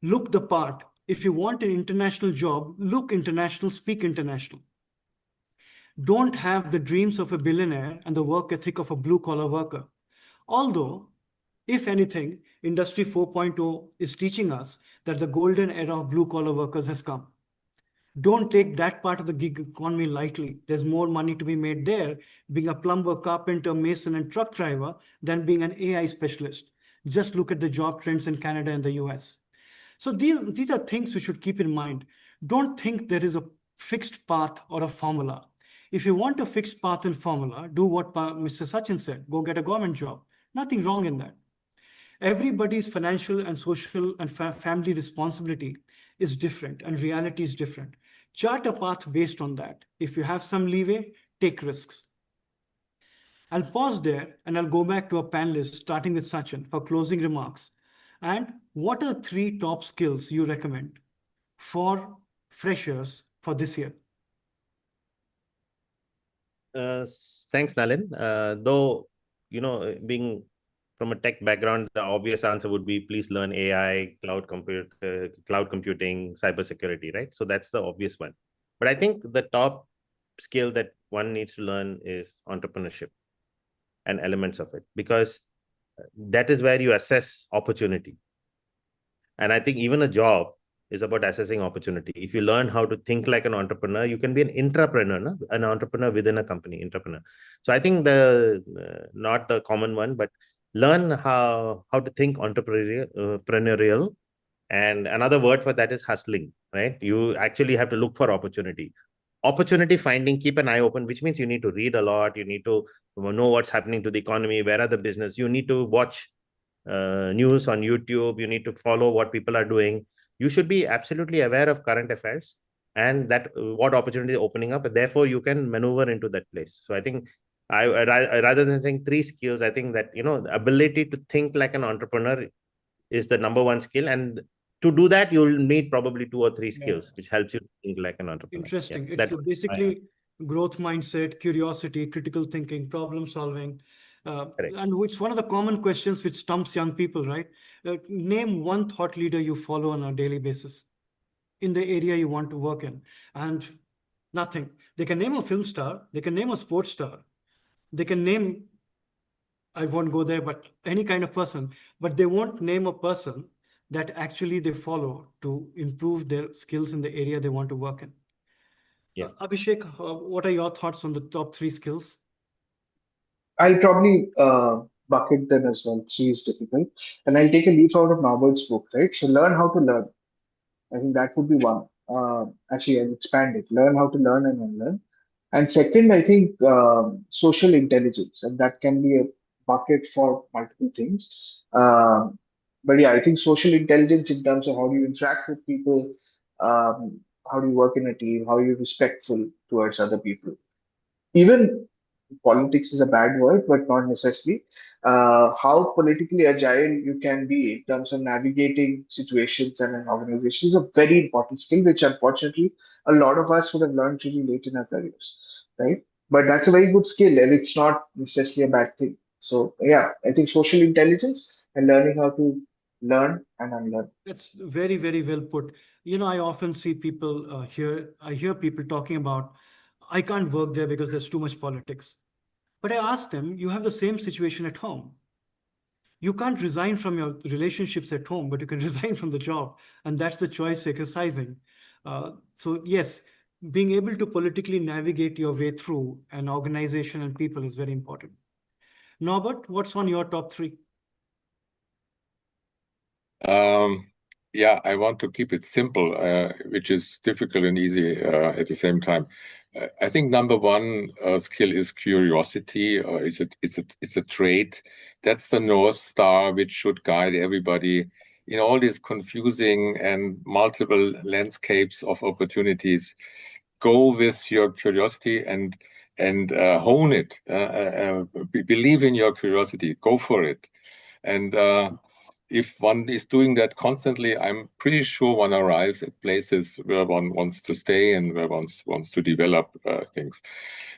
Look the part. If you want an international job, look international, speak international. Don't have the dreams of a billionaire and the work ethic of a blue-collar worker. Although, if anything, Industry 4.0 is teaching us that the golden era of blue-collar workers has come. Don't take that part of the gig economy lightly. There's more money to be made there, being a plumber, carpenter, mason, and truck driver than being an AI specialist. Just look at the job trends in Canada and the US. So these are things you should keep in mind. Don't think there is a fixed path or a formula. If you want a fixed path and formula, do what Mr. Sachin said, go get a government job. Nothing wrong in that. Everybody's financial and social and family responsibility is different and reality is different. Chart a path based on that. If you have some leeway, take risks. I'll pause there and I'll go back to our panelists, starting with Sachin for closing remarks. And what are 3 top skills you recommend for freshers for this year? Thanks, Nalin. Though, being from a tech background, the obvious answer would be please learn AI, cloud computing, cybersecurity, right? So that's the obvious one. But I think the top skill that one needs to learn is entrepreneurship and elements of it, because that is where you assess opportunity. And I think even a job is about assessing opportunity. If you learn how to think like an entrepreneur, you can be an intrapreneur, no? An entrepreneur within a company, entrepreneur. So I think not the common one, but learn how to think entrepreneurial. And another word for that is hustling, right? You actually have to look for opportunity. Opportunity finding, keep an eye open, which means you need to read a lot. You need to know what's happening to the economy, where are the business. You need to watch news on YouTube. You need to follow what people are doing. You should be absolutely aware of current affairs and that what opportunity is opening up, and therefore you can maneuver into that place. So I think I rather than saying 3 skills, I think that the ability to think like an entrepreneur is the number 1 skill, and to do that you'll need probably 2 or 3 skills, which helps you think like an entrepreneur. Interesting. Yeah, It's basically growth mindset, curiosity, critical thinking, problem solving. And it's one of the common questions which stumps young people, right? Name one thought leader you follow on a daily basis in the area you want to work in. And nothing. They can name a film star, they can name a sports star, they can name, I won't go there, but any kind of person, but they won't name a person that actually they follow to improve their skills in the area they want to work in. Yeah. Abhishek, what are your thoughts on the top 3 skills? I'll probably bucket them as well. 3 is difficult. And I'll take a leaf out of Norbert's book, right? So learn how to learn. I think that would be one. Actually, I'll expand it. Learn how to learn and unlearn. And second, I think social intelligence, and that can be a bucket for multiple things. But yeah, I think social intelligence in terms of how do you interact with people, how do you work in a team, how are you respectful towards other people. Even politics is a bad word, but not necessarily. How politically agile you can be in terms of navigating situations and an organization is a very important skill, which unfortunately a lot of us would have learned really late in our careers, right? But that's a very good skill, and it's not necessarily a bad thing. So yeah, I think social intelligence and learning how to learn and unlearn. That's very, very well put. I often see people I hear people talking about, I can't work there because there's too much politics. But I ask them, you have the same situation at home. You can't resign from your relationships at home, but you can resign from the job. And that's the choice exercising. So yes, being able to politically navigate your way through an organization and people is very important. Norbert, what's on your top 3? Yeah, I want to keep it simple, which is difficult and easy at the same time. I think number 1 skill is curiosity. It's a trait. That's the North Star, which should guide everybody in all these confusing and multiple landscapes of opportunities. Go with your curiosity and hone it. Believe in your curiosity. Go for it. And if one is doing that constantly, I'm pretty sure one arrives at places where one wants to stay and where one wants to develop things.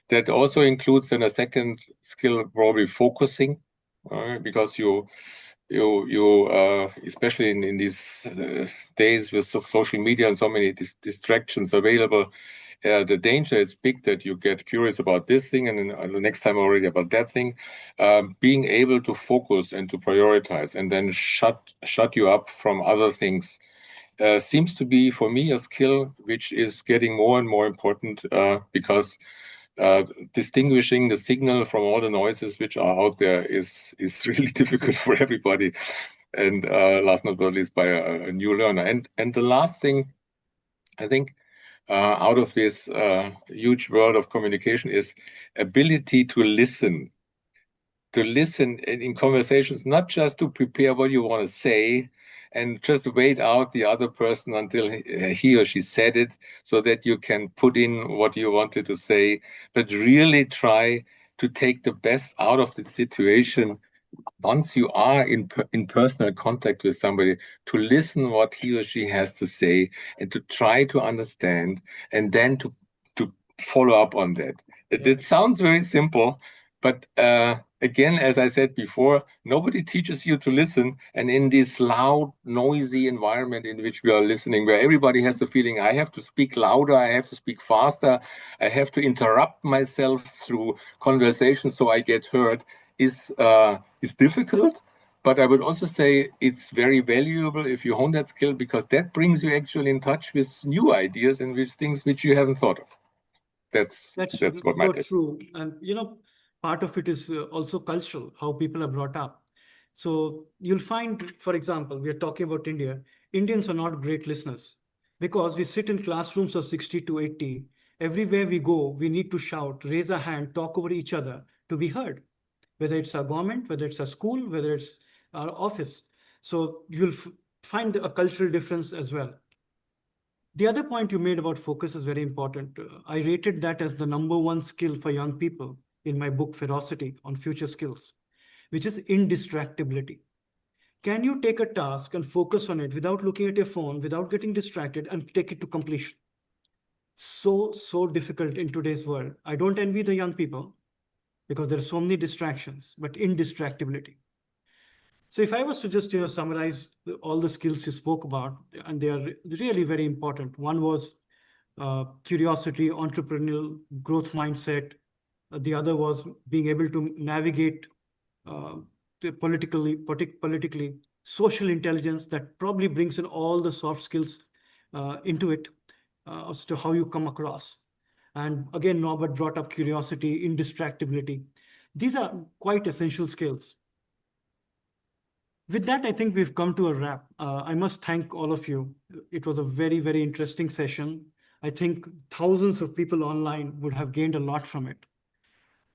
That also includes then a second skill, probably focusing, because you especially in these days with social media and so many distractions available, the danger is big that you get curious about this thing and then the next time already about that thing. Being able to focus and to prioritize and then shut you up from other things seems to be, for me, a skill which is getting more and more important because distinguishing the signal from all the noises which are out there is really difficult for everybody. And last but not least, by a new learner. And the last thing, I think, out of this huge world of communication is ability to listen in conversations, not just to prepare what you want to say and just wait out the other person until he or she said it so that you can put in what you wanted to say, but really try to take the best out of the situation once you are in personal contact with somebody, to listen what he or she has to say and to try to understand and then to follow up on that. It sounds very simple, but again, as I said before, nobody teaches you to listen. And in this loud, noisy environment in which we are listening, where everybody has the feeling, I have to speak louder, I have to speak faster, I have to interrupt myself through conversation so I get heard, is difficult. But I would also say it's very valuable if you hone that skill, because that brings you actually in touch with new ideas and with things which you haven't thought of. That's what my take. True. And part of it is also cultural, how people are brought up. So you'll find, for example, we are talking about India. Indians are not great listeners because we sit in classrooms of 60 to 80. Everywhere we go, we need to shout, raise a hand, talk over each other to be heard, whether it's our government, whether it's our school, whether it's our office. So you'll find a cultural difference as well. The other point you made about focus is very important. I rated that as the #1 skill for young people in my book, Ferocity on Future Skills, which is indistractability. Can you take a task and focus on it without looking at your phone, without getting distracted, and take it to completion? So difficult in today's world. I don't envy the young people because there are so many distractions, but indistractability. So if I was to just summarize all the skills you spoke about, and they are really very important. One was curiosity, entrepreneurial growth mindset. The other was being able to navigate politically, social intelligence that probably brings in all the soft skills into it as to how you come across. And again, Norbert brought up curiosity, indistractability. These are quite essential skills. With that, I think we've come to a wrap. I must thank all of you. It was a very, very interesting session. I think thousands of people online would have gained a lot from it.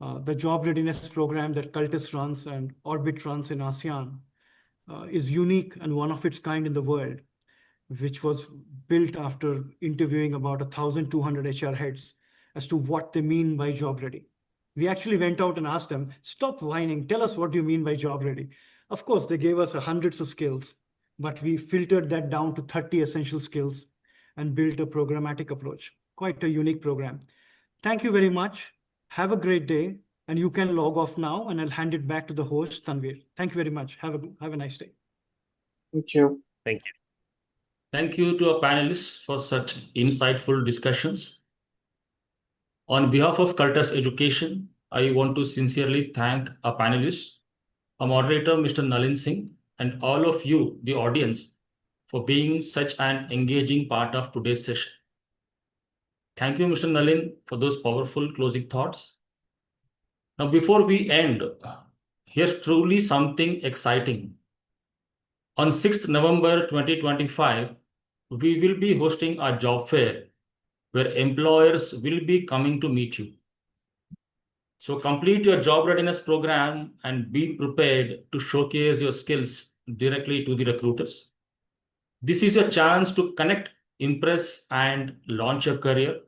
The job readiness program that Cultus runs and Orbit runs in ASEAN is unique and one of its kind in the world, which was built after interviewing about 1,200 HR heads as to what they mean by job ready. We actually went out and asked them, stop whining, tell us what you mean by job ready. Of course, they gave us hundreds of skills, but we filtered that down to 30 essential skills and built a programmatic approach. Quite a unique program. Thank you very much. Have a great day. And you can log off now, and I'll hand it back to the host, Tanvir. Thank you very much. Have a nice day. Thank you. Thank you. Thank you to our panelists for such insightful discussions. On behalf of Cultus Education, I want to sincerely thank our panelists, our moderator, Mr. Nalin Singh, and all of you, the audience, for being such an engaging part of today's session. Thank you, Mr. Nalin, for those powerful closing thoughts. Now, before we end, here's truly something exciting. On 6th November 2025, we will be hosting a job fair where employers will be coming to meet you. So complete your job readiness program and be prepared to showcase your skills directly to the recruiters. This is your chance to connect, impress, and launch your career.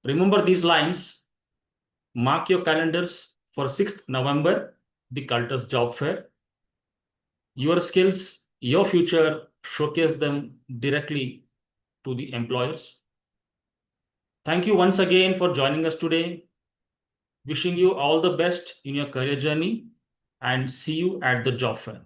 Remember these lines. Mark your calendars for 6th November, the Cultus Job Fair. Your skills, your future, showcase them directly to the employers. Thank you once again for joining us today. Wishing you all the best in your career journey, and see you at the job fair.